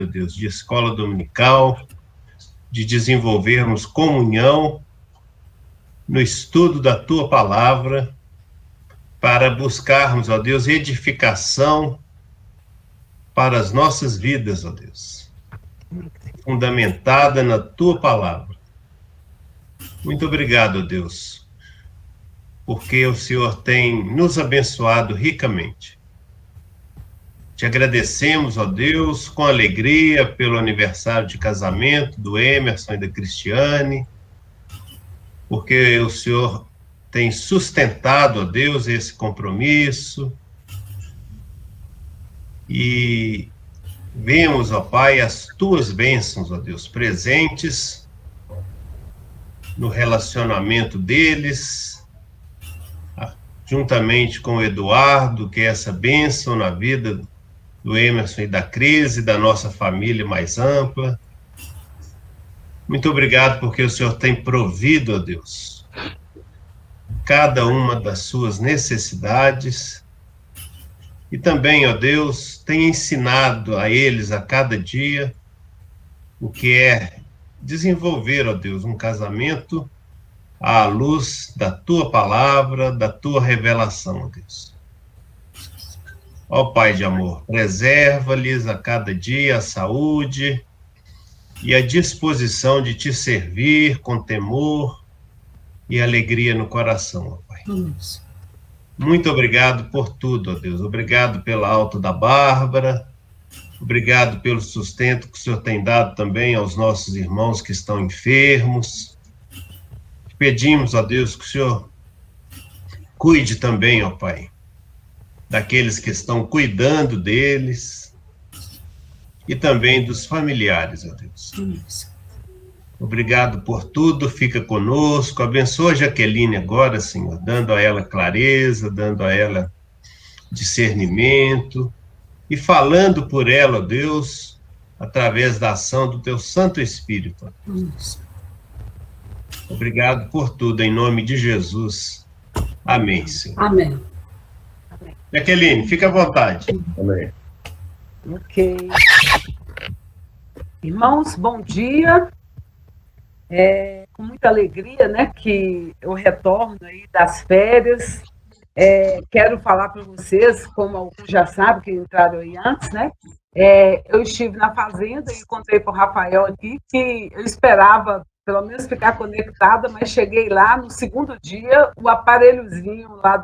meu Deus, de escola dominical, de desenvolvermos comunhão no estudo da Tua palavra, para buscarmos, ó Deus, edificação para as nossas vidas, ó Deus, fundamentada na Tua palavra. Muito obrigado, ó Deus, porque o Senhor tem nos abençoado ricamente. Te agradecemos, ó Deus, com alegria pelo aniversário de casamento do Emerson e da Cristiane, porque o Senhor tem sustentado, ó Deus, esse compromisso. E vemos, ó Pai, as Tuas bênçãos, ó Deus, presentes no relacionamento deles, juntamente com o Eduardo, que é essa bênção na vida do Emerson e da Cris e da nossa família mais ampla. Muito obrigado porque o Senhor tem provido, ó Deus, cada uma das suas necessidades e também, ó Deus, tem ensinado a eles a cada dia o que é desenvolver, ó Deus, um casamento à luz da Tua palavra, da Tua revelação, ó Deus. Ó Pai de amor, preserva-lhes a cada dia a saúde e a disposição de Te servir com temor e alegria no coração, ó Pai. Muito obrigado por tudo, ó Deus. Obrigado pela alta da Bárbara, obrigado pelo sustento que o Senhor tem dado também aos nossos irmãos que estão enfermos. Pedimos, ó Deus, que o Senhor cuide também, ó Pai, daqueles que estão cuidando deles e também dos familiares, ó Deus. Obrigado por tudo, fica conosco, abençoa a Jaqueline agora, Senhor, dando a ela clareza, dando a ela discernimento e falando por ela, ó Deus, através da ação do Teu Santo Espírito, ó Deus. Obrigado por tudo, em nome de Jesus. Amém, Senhor. Amém. Jaqueline, fica à vontade. Amém. Ok. Irmãos, bom dia. Com muita alegria, né, que eu retorno aí das férias. Quero falar para vocês, como alguns já sabem, que entraram aí antes, né? Eu estive na fazenda e encontrei com o Rafael aqui, que eu esperava pelo menos ficar conectada, mas cheguei lá no segundo dia, o aparelhozinho lá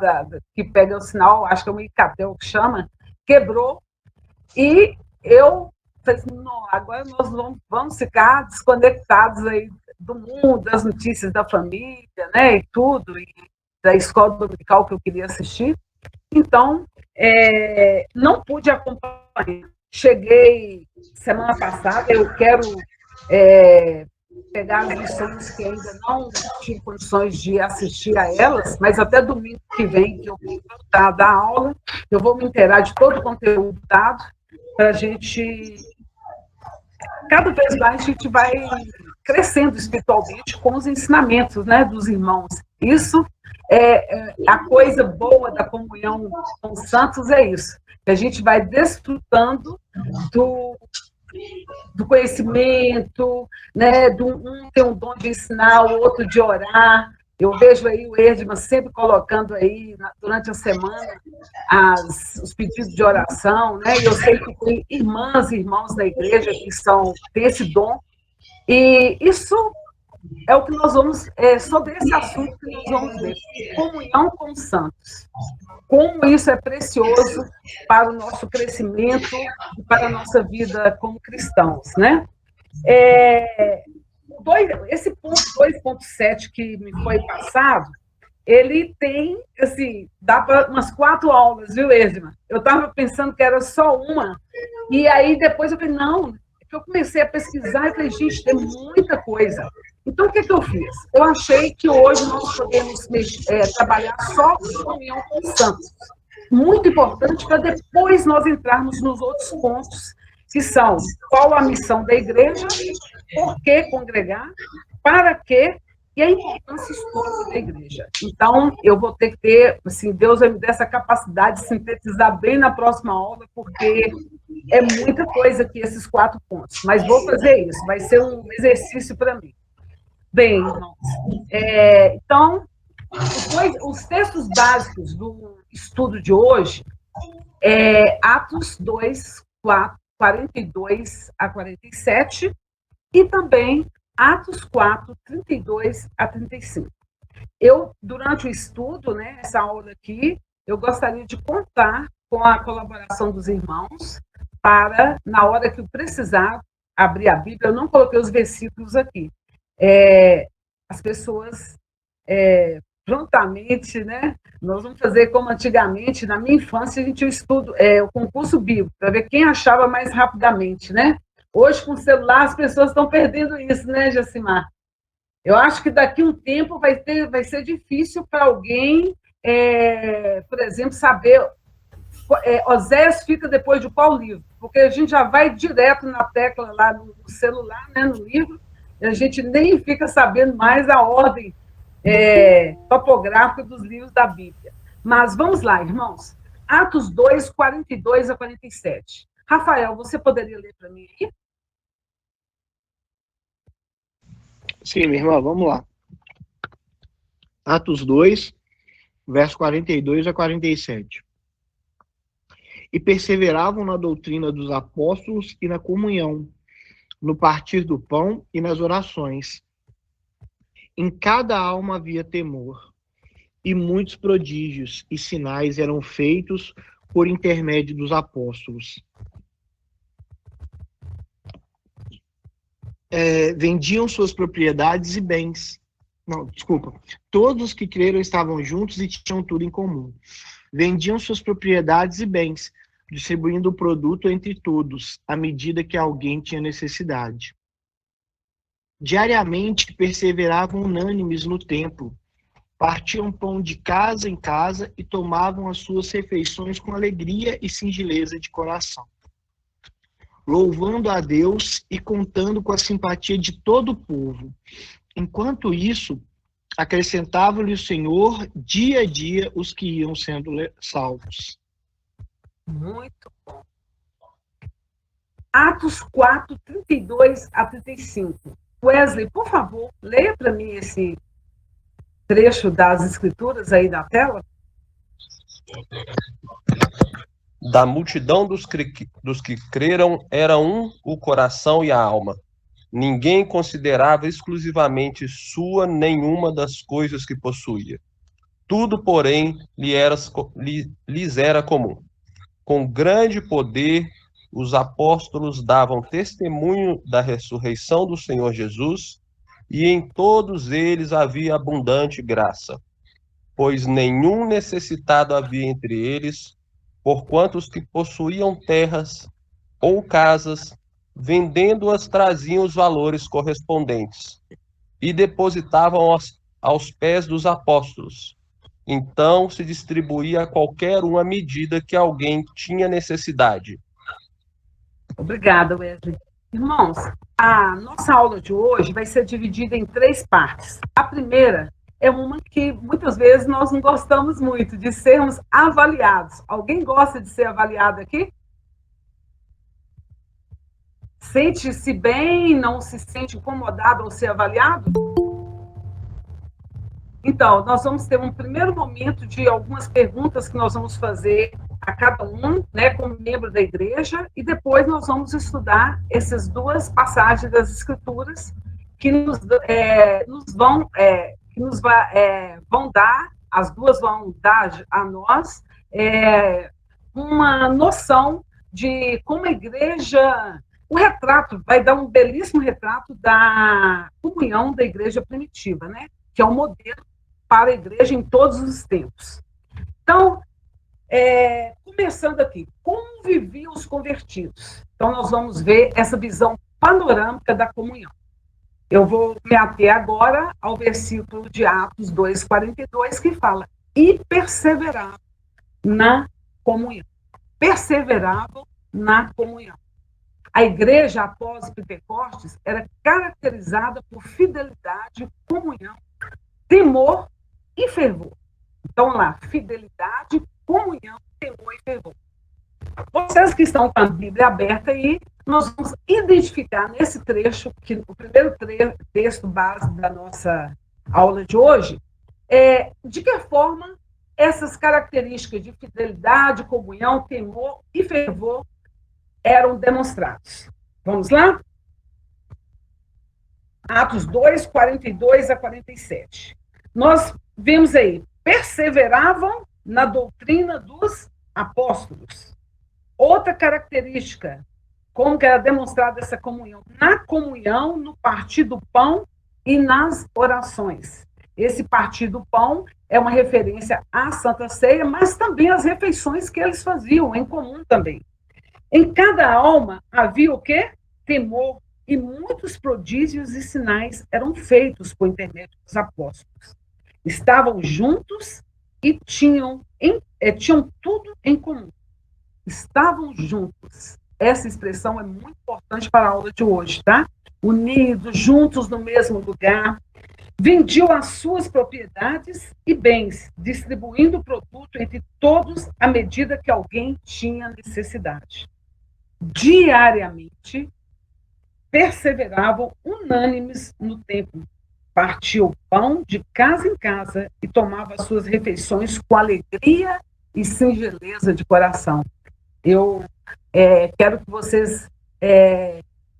que pega o sinal, acho que é um Icatel que chama, quebrou, e eu falei assim, não, agora nós vamos ficar desconectados aí do mundo, das notícias da família, né, e tudo, e da escola dominical que eu queria assistir. Então, não pude acompanhar. Cheguei semana passada, eu quero pegar as lições que ainda não tive condições de assistir a elas, mas até domingo que vem, que eu vou voltar a dar aula, eu vou me inteirar de todo o conteúdo dado, para a gente, cada vez mais, a gente vai crescendo espiritualmente com os ensinamentos, né, dos irmãos. Isso a coisa boa da comunhão com os santos, é isso, que a gente vai desfrutando do conhecimento, né, um tem um dom de ensinar, o outro de orar. Eu vejo aí o Erdman sempre colocando aí, durante a semana, os pedidos de oração, né, e eu sei que tem irmãs e irmãos na igreja que têm esse dom, e isso é o que nós vamos, sobre esse assunto que nós vamos ver, comunhão com os santos. Como isso é precioso para o nosso crescimento e para a nossa vida como cristãos, né? Esse ponto 2.7 que me foi passado, ele tem, assim, dá para umas 4 aulas, viu, Erdman? Eu estava pensando que era só uma, e aí depois eu falei, não, eu comecei a pesquisar e falei, gente, tem muita coisa. Então, o que eu fiz? Eu achei que hoje nós podemos trabalhar só com comunhão com os santos. Muito importante para depois nós entrarmos nos outros pontos, que são qual a missão da igreja, por que congregar, para quê, e a importância histórica da igreja. Então, eu vou ter que ter, assim, Deus vai me dar essa capacidade de sintetizar bem na próxima aula, porque É muita coisa aqui, esses 4 pontos, mas vou fazer isso, vai ser um exercício para mim. Bem, irmãos, então, os textos básicos do estudo de hoje Atos 2, 4, 42 a 47 e também Atos 4, 32 a 35. Eu, durante o estudo, né, essa aula aqui, eu gostaria de contar com a colaboração dos irmãos para, na hora que eu precisar abrir a Bíblia, eu não coloquei os versículos aqui. As pessoas prontamente, né? Nós vamos fazer como antigamente, na minha infância, a gente estudo o concurso bíblico, para ver quem achava mais rapidamente, né? Hoje, com o celular, as pessoas estão perdendo isso, né, Jacimar? Eu acho que daqui a um tempo vai ser difícil para alguém, por exemplo, saber Oséias fica depois de qual livro, porque a gente já vai direto na tecla lá no celular, né, no livro, e a gente nem fica sabendo mais a ordem topográfica dos livros da Bíblia. Mas vamos lá, irmãos. Atos 2, 42 a 47. Rafael, você poderia ler para mim aí? Sim, minha irmã, vamos lá. Atos 2, verso 42 a 47. E perseveravam na doutrina dos apóstolos e na comunhão, no partir do pão e nas orações. Em cada alma havia temor, e muitos prodígios e sinais eram feitos por intermédio dos apóstolos. Vendiam suas propriedades e bens. Não, desculpa. Todos os que creram estavam juntos e tinham tudo em comum. Vendiam suas propriedades e bens, distribuindo o produto entre todos, à medida que alguém tinha necessidade. Diariamente perseveravam unânimes no templo, partiam pão de casa em casa e tomavam as suas refeições com alegria e singeleza de coração, louvando a Deus e contando com a simpatia de todo o povo. Enquanto isso, acrescentava-lhe o Senhor dia a dia os que iam sendo salvos. Muito bom. Atos 4, 32 a 35. Wesley, por favor, leia para mim esse trecho das Escrituras aí na tela. Da multidão dos que creram era um o coração e a alma. Ninguém considerava exclusivamente sua nenhuma das coisas que possuía. Tudo, porém, lhes era comum. Com grande poder, os apóstolos davam testemunho da ressurreição do Senhor Jesus, e em todos eles havia abundante graça, pois nenhum necessitado havia entre eles, porquanto os que possuíam terras ou casas, vendendo-as, traziam os valores correspondentes e depositavam aos pés dos apóstolos. Então se distribuía a qualquer um à medida que alguém tinha necessidade. Obrigada, Wesley. Irmãos, a nossa aula de hoje vai ser dividida em 3 partes. A primeira é uma que muitas vezes nós não gostamos muito, de sermos avaliados. Alguém gosta de ser avaliado aqui? Sente-se bem, não se sente incomodado ao ser avaliado? Então, nós vamos ter um primeiro momento de algumas perguntas que nós vamos fazer a cada um, né, como membro da igreja, e depois nós vamos estudar essas 2 passagens das Escrituras que vão dar, as 2 vão dar a nós uma noção de como a igreja, o retrato, vai dar um belíssimo retrato da comunhão da igreja primitiva, né, que é um modelo para a igreja em todos os tempos. Então, começando aqui, como viviam os convertidos? Então, nós vamos ver essa visão panorâmica da comunhão. Eu vou me ater agora ao versículo de Atos 2:42, que fala: e perseveravam na comunhão. Perseveravam na comunhão. A igreja, após Pentecostes, era caracterizada por fidelidade, comunhão, temor e fervor. Então, lá, fidelidade, comunhão, temor e fervor. Vocês que estão com a Bíblia aberta aí, nós vamos identificar nesse trecho, que o primeiro texto base da nossa aula de hoje, de que forma essas características de fidelidade, comunhão, temor e fervor eram demonstrados. Vamos lá? Atos 2, 42 a 47. Nós vemos aí, perseveravam na doutrina dos apóstolos. Outra característica, como que era demonstrada essa comunhão? Na comunhão, no partir do pão e nas orações. Esse partir do pão é uma referência à Santa Ceia, mas também às refeições que eles faziam em comum também. Em cada alma havia o quê? Temor, e muitos prodígios e sinais eram feitos por intermédio dos apóstolos. Estavam juntos e tinham tudo em comum. Estavam juntos. Essa expressão é muito importante para a aula de hoje, tá? Unidos, juntos no mesmo lugar. Vendiam as suas propriedades e bens, distribuindo o produto entre todos à medida que alguém tinha necessidade. Diariamente, perseveravam unânimes no templo, partiam o pão de casa em casa e tomavam as suas refeições com alegria e singeleza de coração. Eu quero que vocês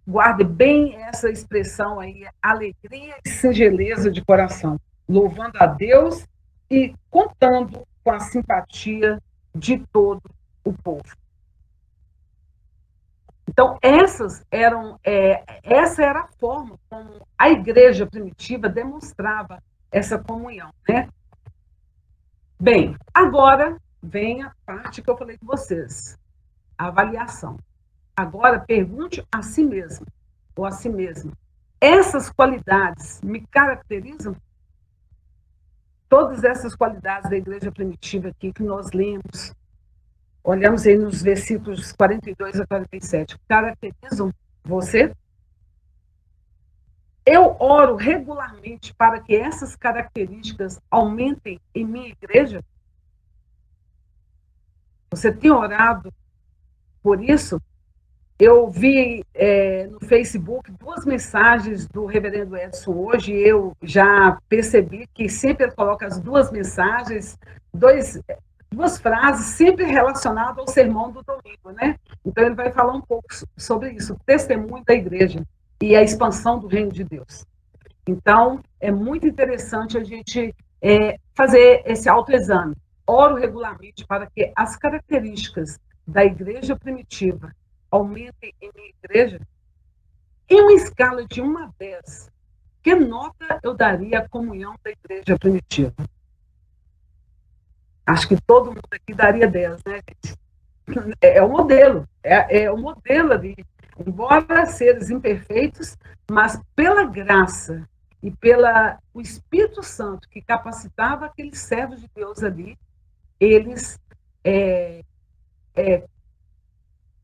guardem bem essa expressão aí, alegria e singeleza de coração, louvando a Deus e contando com a simpatia de todo o povo. Então, essa era a forma como a igreja primitiva demonstrava essa comunhão, né? Bem, agora vem a parte que eu falei com vocês, a avaliação. Agora, pergunte a si mesmo, ou a si mesma, essas qualidades me caracterizam? Todas essas qualidades da igreja primitiva aqui que nós lemos, olhamos aí nos versículos 42 a 47, caracterizam você? Eu oro regularmente para que essas características aumentem em minha igreja? Você tem orado por isso? Eu vi no Facebook 2 mensagens do reverendo Edson hoje, e eu já percebi que sempre ele coloca as 2 mensagens, 2 frases sempre relacionadas ao sermão do domingo, né? Então, ele vai falar um pouco sobre isso, o testemunho da igreja e a expansão do reino de Deus. Então, é muito interessante a gente fazer esse autoexame. Oro regularmente para que as características da igreja primitiva aumentem em minha igreja. Em uma escala de 1 a 10, que nota eu daria à comunhão da igreja primitiva? Acho que todo mundo aqui daria 10, né, gente? É o modelo, é o modelo ali. Embora seres imperfeitos, mas pela graça e o Espírito Santo que capacitava aqueles servos de Deus ali, eles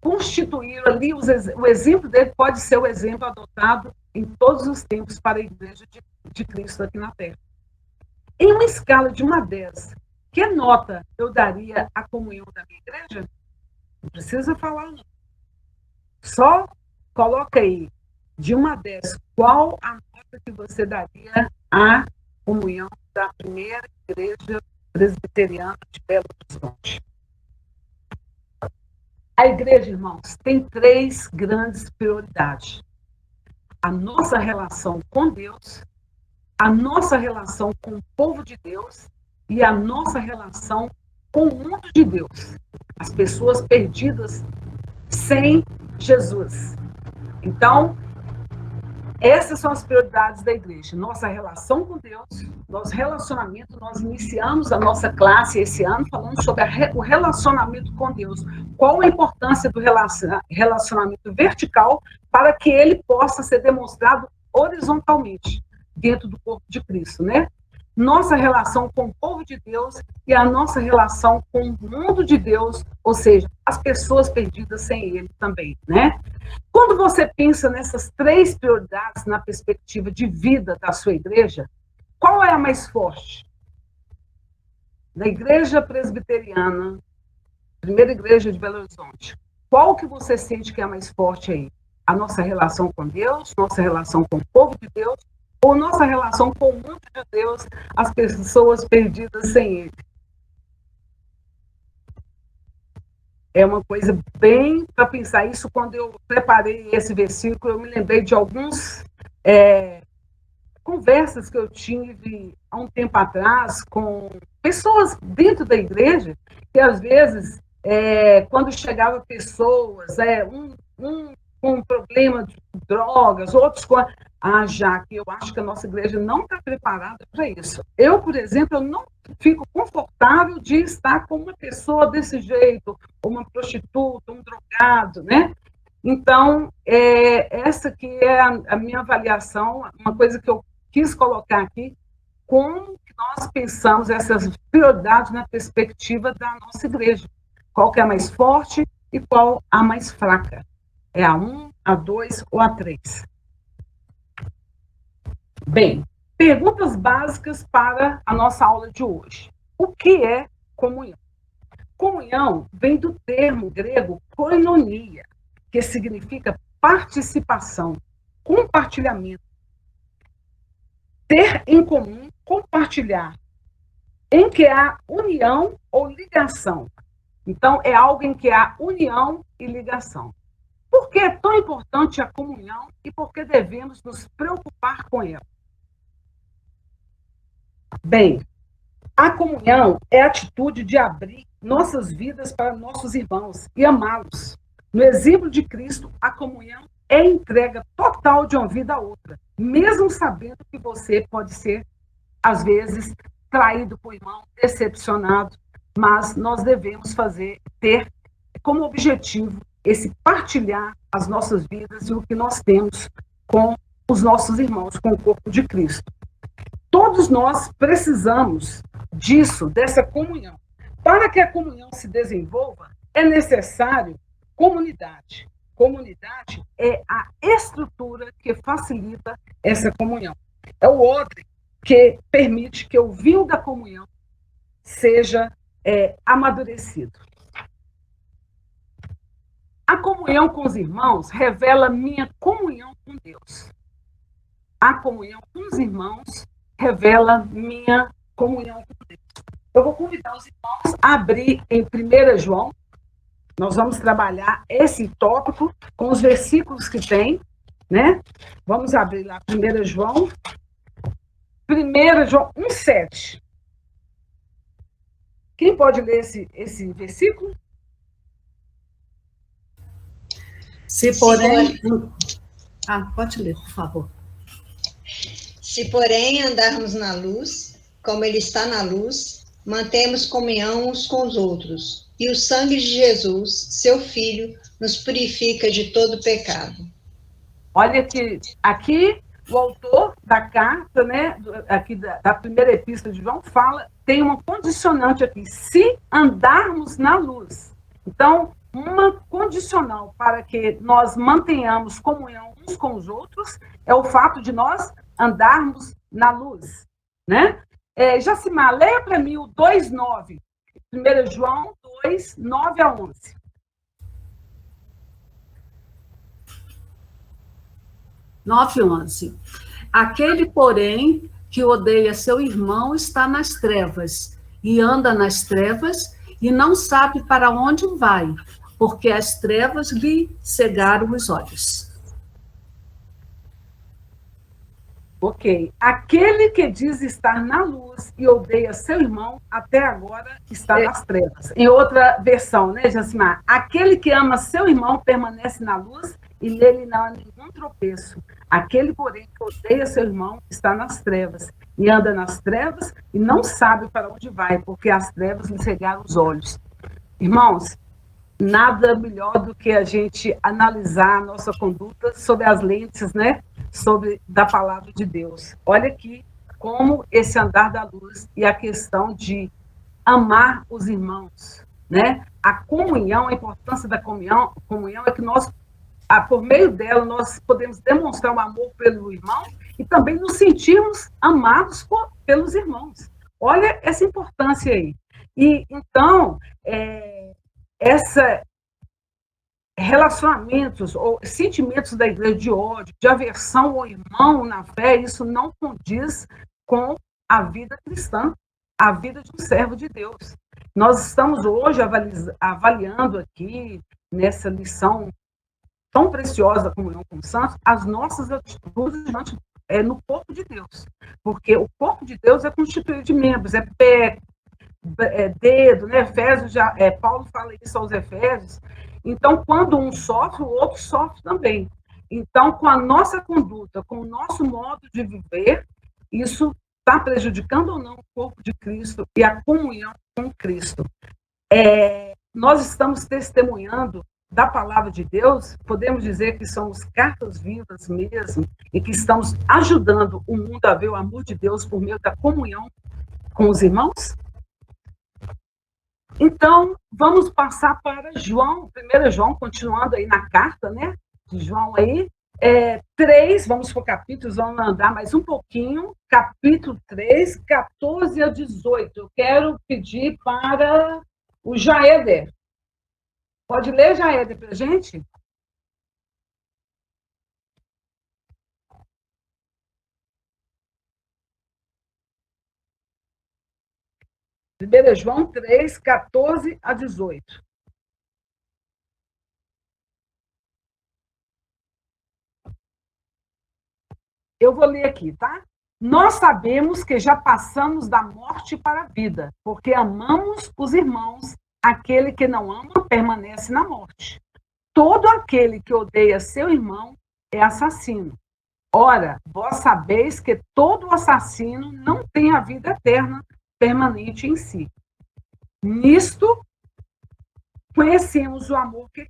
constituíram ali, o exemplo dele pode ser o exemplo adotado em todos os tempos para a igreja de Cristo aqui na Terra. Em uma escala de 1 a 10, que nota eu daria à comunhão da minha igreja? Não precisa falar, não. Só coloca aí, de 1 a 10, qual a nota que você daria à comunhão da primeira igreja presbiteriana de Belo Horizonte? A igreja, irmãos, tem 3 grandes prioridades. A nossa relação com Deus, a nossa relação com o povo de Deus e a nossa relação com o mundo de Deus. As pessoas perdidas sem Jesus. Então, essas são as prioridades da igreja. Nossa relação com Deus, nosso relacionamento. Nós iniciamos a nossa classe esse ano falando sobre o relacionamento com Deus. Qual a importância do relacionamento vertical para que ele possa ser demonstrado horizontalmente dentro do corpo de Cristo, né? Nossa relação com o povo de Deus e a nossa relação com o mundo de Deus, ou seja, as pessoas perdidas sem ele também, né? Quando você pensa nessas 3 prioridades na perspectiva de vida da sua igreja, qual é a mais forte? Na igreja presbiteriana, primeira igreja de Belo Horizonte, qual que você sente que é mais forte aí? A nossa relação com Deus, nossa relação com o povo de Deus, ou nossa relação com o mundo de Deus, as pessoas perdidas sem Ele? É uma coisa bem para pensar isso. Quando eu preparei esse versículo, eu me lembrei de alguns conversas que eu tive há um tempo atrás com pessoas dentro da igreja, que às vezes, quando chegavam pessoas, um com problema de drogas, outros com... Jaque, eu acho que a nossa igreja não está preparada para isso. Eu, por exemplo, eu não fico confortável de estar com uma pessoa desse jeito, uma prostituta, um drogado, né? Então, essa aqui é a minha avaliação, uma coisa que eu quis colocar aqui, como que nós pensamos essas prioridades na perspectiva da nossa igreja. Qual que é a mais forte e qual a mais fraca? É a 1, a 2 ou a 3? Bem, perguntas básicas para a nossa aula de hoje. O que é comunhão? Comunhão vem do termo grego koinonia, que significa participação, compartilhamento. Ter em comum, compartilhar, em que há união ou ligação. Então, é algo em que há união e ligação. Por que é tão importante a comunhão e por que devemos nos preocupar com ela? Bem, a comunhão é a atitude de abrir nossas vidas para nossos irmãos e amá-los. No exemplo de Cristo, a comunhão é a entrega total de uma vida a outra, mesmo sabendo que você pode ser, às vezes, traído por irmão, decepcionado, mas nós devemos ter como objetivo esse partilhar as nossas vidas e o que nós temos com os nossos irmãos, com o corpo de Cristo. Todos nós precisamos disso, dessa comunhão. Para que a comunhão se desenvolva, é necessário comunidade. Comunidade é a estrutura que facilita essa comunhão. É o odre que permite que o vinho da comunhão seja amadurecido. A comunhão com os irmãos revela minha comunhão com Deus. A comunhão com os irmãos revela minha comunhão com Deus. Eu vou convidar os irmãos a abrir em 1 João. Nós vamos trabalhar esse tópico com os versículos que tem, né? Vamos abrir lá 1 João. 1 João 1,7. Quem pode ler esse versículo? Se porém... pode ler, por favor. Se, porém, andarmos na luz, como ele está na luz, mantemos comunhão uns com os outros, e o sangue de Jesus, seu Filho, nos purifica de todo pecado. Olha que aqui o autor da carta, né, aqui da primeira epístola de João, tem uma condicionante aqui, se andarmos na luz. Então, uma condicional para que nós mantenhamos comunhão uns com os outros é o fato de nós andarmos na luz, né? Jacimar, leia para mim o 2,9. 1 João 2, 9 a 11. Nove, 11. Aquele, porém, que odeia seu irmão está nas trevas, e anda nas trevas, e não sabe para onde vai, porque as trevas lhe cegaram os olhos. Ok. Aquele que diz estar na luz e odeia seu irmão, até agora está nas trevas. Em outra versão, né, Jacimar? Aquele que ama seu irmão permanece na luz e nele não há nenhum tropeço. Aquele, porém, que odeia seu irmão está nas trevas e anda nas trevas e não sabe para onde vai, porque as trevas lhe cegaram os olhos. Irmãos, nada melhor do que a gente analisar a nossa conduta sob as lentes, né, da palavra de Deus. Olha aqui como esse andar da luz e a questão de amar os irmãos, né? A comunhão, a importância da comunhão é que nós, por meio dela, nós podemos demonstrar o amor pelo irmão e também nos sentirmos amados pelos irmãos. Olha essa importância aí. E então, relacionamentos ou sentimentos da igreja de ódio, de aversão ao irmão na fé, isso não condiz com a vida cristã, a vida de um servo de Deus. Nós estamos hoje avaliando aqui, nessa lição tão preciosa da comunhão com os santos, as nossas atitudes no corpo de Deus. Porque o corpo de Deus é constituído de membros, é pé, dedo, né? Efésios, Paulo fala isso aos Efésios. Então, quando um sofre, o outro sofre também. Então, com a nossa conduta, com o nosso modo de viver, isso está prejudicando ou não o corpo de Cristo e a comunhão com Cristo. Nós estamos testemunhando da palavra de Deus, podemos dizer que somos cartas vivas mesmo, e que estamos ajudando o mundo a ver o amor de Deus por meio da comunhão com os irmãos? Então, vamos passar para João, 1 João, continuando aí na carta, né, de João aí, 3, vamos para capítulos, vamos andar mais um pouquinho, capítulo 3, 14 a 18. Eu quero pedir para o Jaeder. Pode ler, Jaeder, para a gente? João 3, 14 a 18. Eu vou ler aqui, tá? Nós sabemos que já passamos da morte para a vida, porque amamos os irmãos. Aquele que não ama permanece na morte. Todo aquele que odeia seu irmão é assassino. Ora, vós sabeis que todo assassino não tem a vida eterna permanente em si. Nisto conhecemos o amor que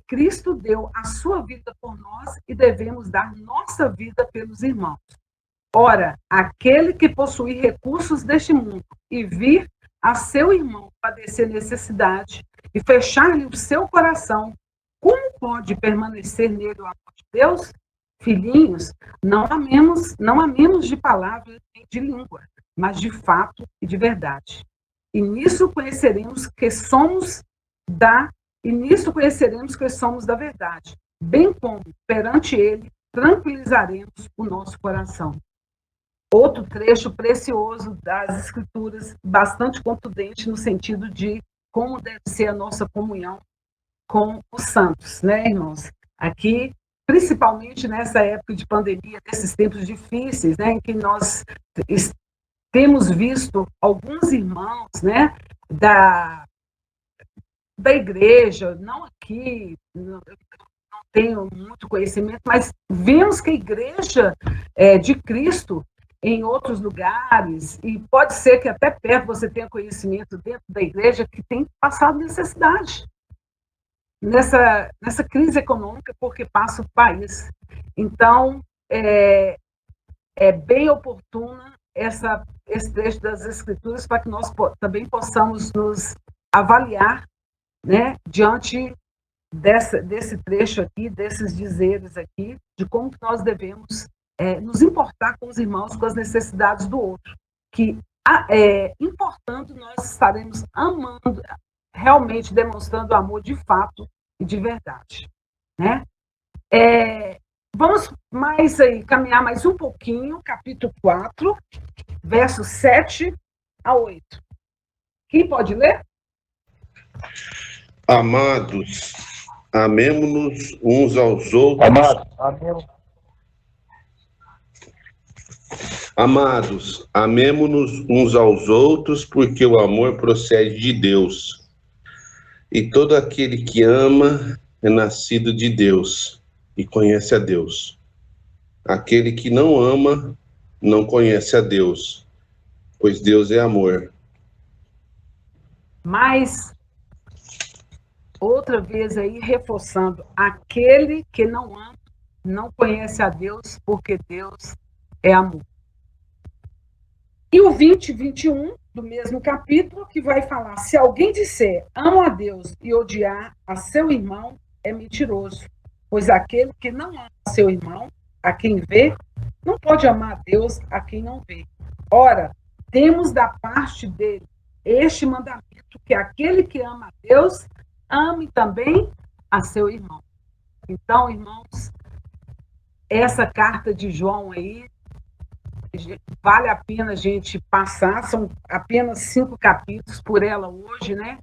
Cristo deu a sua vida por nós e devemos dar nossa vida pelos irmãos. Ora, aquele que possui recursos deste mundo e vir a seu irmão padecer necessidade e fechar-lhe o seu coração, como pode permanecer nele o amor de Deus? Filhinhos, não amemos de palavra nem de língua, mas de fato e de verdade. E nisso conheceremos que somos da verdade, bem como perante ele tranquilizaremos o nosso coração. Outro trecho precioso das Escrituras, bastante contundente no sentido de como deve ser a nossa comunhão com os santos, né, irmãos? Aqui, principalmente nessa época de pandemia, nesses tempos difíceis, né, em que nós temos visto alguns irmãos, né, da igreja, não aqui, não tenho muito conhecimento, mas vemos que a igreja de Cristo em outros lugares, e pode ser que até perto você tenha conhecimento dentro da igreja que tem passado necessidade nessa crise econômica porque passa o país. Então, é bem oportuna esse trecho das Escrituras para que nós também possamos nos avaliar, né, diante desse trecho aqui, desses dizeres aqui, de como que nós devemos nos importar com os irmãos, com as necessidades do outro, que importando nós estaremos amando, realmente demonstrando amor de fato e de verdade, né? Vamos caminhar mais um pouquinho, capítulo 4, versos 7 a 8. Quem pode ler? Amados, amemo-nos uns aos outros. Amados, amemo-nos uns aos outros, porque o amor procede de Deus. E todo aquele que ama é nascido de Deus e conhece a Deus. Aquele que não ama não conhece a Deus, pois Deus é amor. Mas, outra vez aí, reforçando, aquele que não ama não conhece a Deus, porque Deus é amor. E o 20 e 21 do mesmo capítulo, que vai falar: se alguém disser amo a Deus e odiar a seu irmão, é mentiroso, pois aquele que não ama seu irmão, a quem vê, não pode amar a Deus a quem não vê. Ora, temos da parte dele este mandamento, que aquele que ama a Deus, ame também a seu irmão. Então, irmãos, essa carta de João aí, vale a pena a gente passar, são apenas 5 capítulos por ela hoje, né?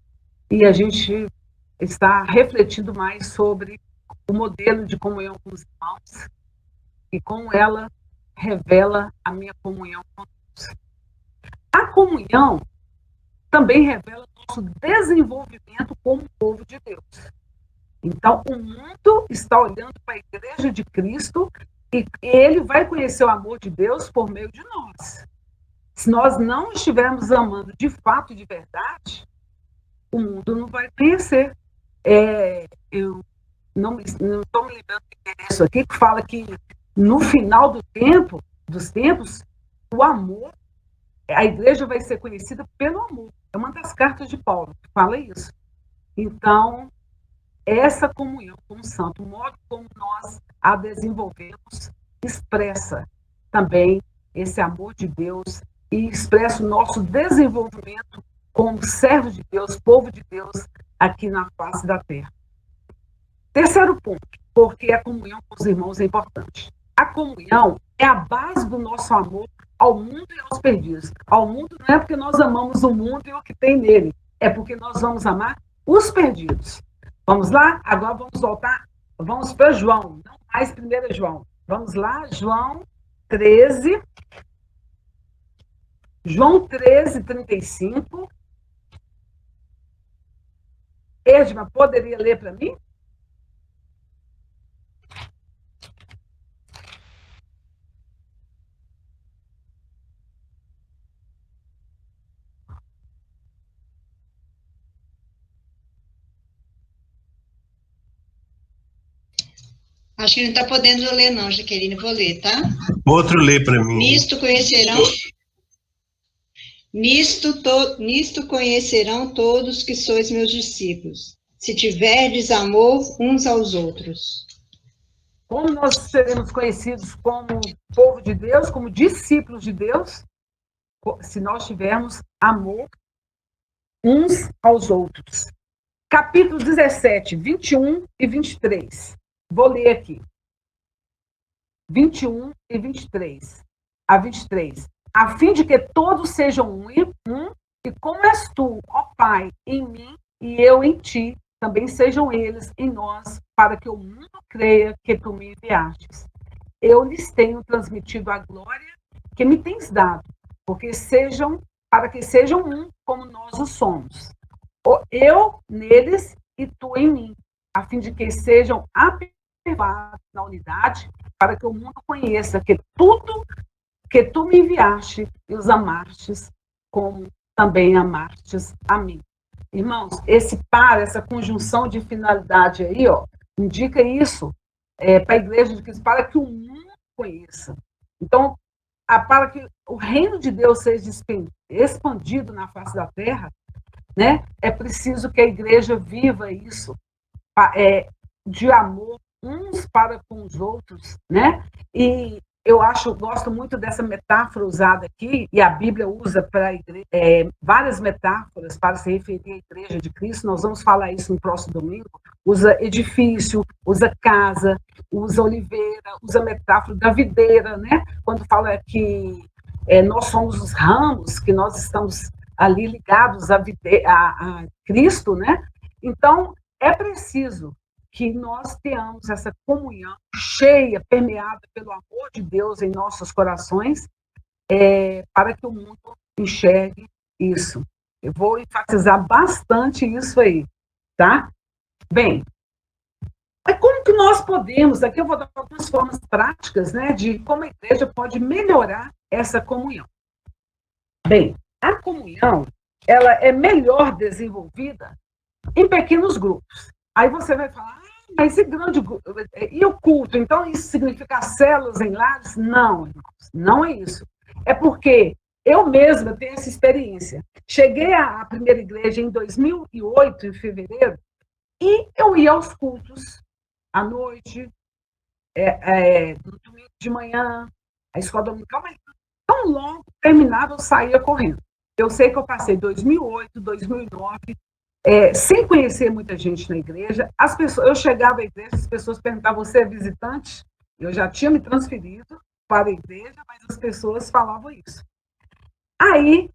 E a gente está refletindo mais sobre o modelo de comunhão com os irmãos e como ela revela a minha comunhão com Deus. A comunhão também revela nosso desenvolvimento como povo de Deus. Então, o mundo está olhando para a Igreja de Cristo e ele vai conhecer o amor de Deus por meio de nós. Se nós não estivermos amando de fato e de verdade, o mundo não vai conhecer. Eu não estou me lembrando do endereço aqui, que fala que no final dos tempos, o amor, a igreja vai ser conhecida pelo amor. É uma das cartas de Paulo que fala isso. Então, essa comunhão com o santo, o modo como nós a desenvolvemos, expressa também esse amor de Deus e expressa o nosso desenvolvimento como servo de Deus, povo de Deus, aqui na face da terra. Terceiro ponto, porque a comunhão com os irmãos é importante. A comunhão é a base do nosso amor ao mundo e aos perdidos. Ao mundo não é porque nós amamos o mundo e o que tem nele, é porque nós vamos amar os perdidos. Vamos lá? Agora vamos voltar, vamos para João, não mais 1 João. Vamos lá, João 13. João 13, 35. Edma, poderia ler para mim? Acho que não está podendo ler, não, Jaqueline. Vou ler, tá? Outro lê para mim. Nisto conhecerão todos que sois meus discípulos, se tiverdes amor uns aos outros. Como nós seremos conhecidos como povo de Deus, como discípulos de Deus, se nós tivermos amor uns aos outros. Capítulo 17, 21 e 23. Vou ler aqui. 21 e 23. A 23. A fim de que todos sejam um, e como és tu, ó Pai, em mim e eu em ti, também sejam eles em nós, para que o mundo creia que tu me enviastes. Eu lhes tenho transmitido a glória que me tens dado, para que sejam um como nós o somos. Eu neles e tu em mim, a fim de que sejam aperfeiçoados na unidade, para que o mundo conheça que tu me enviaste e os amastes, como também amastes a mim. Irmãos, essa conjunção de finalidade aí, indica isso para a igreja de Cristo, para que o mundo conheça. Então, para que o reino de Deus seja expandido na face da terra, né, é preciso que a igreja viva isso, de amor uns para com os outros, né? E eu gosto muito dessa metáfora usada aqui, e a Bíblia usa várias metáforas para se referir à Igreja de Cristo. Nós vamos falar isso no próximo domingo. Usa edifício, usa casa, usa oliveira, usa a metáfora da videira, né? Quando fala que nós somos os ramos, que nós estamos ali ligados a Cristo, né? Então, é preciso que nós tenhamos essa comunhão cheia, permeada pelo amor de Deus em nossos corações, para que o mundo enxergue isso. Eu vou enfatizar bastante isso aí, tá? Bem, como que nós podemos, aqui eu vou dar algumas formas práticas, né, de como a igreja pode melhorar essa comunhão. Bem, a comunhão, ela é melhor desenvolvida em pequenos grupos. Aí você vai falar, mas e o culto? Então isso significa células em lares? Não, irmãos, não é isso. É porque eu mesma tenho essa experiência. Cheguei à primeira igreja em 2008, em fevereiro, e eu ia aos cultos à noite, no domingo de manhã, a escola dominical, mas tão logo terminava, eu saía correndo. eu sei que eu passei 2008, 2009, sem conhecer muita gente na igreja. As pessoas, eu chegava à igreja, as pessoas perguntavam: você é visitante? Eu já tinha me transferido para a igreja, mas as pessoas falavam isso. Aí,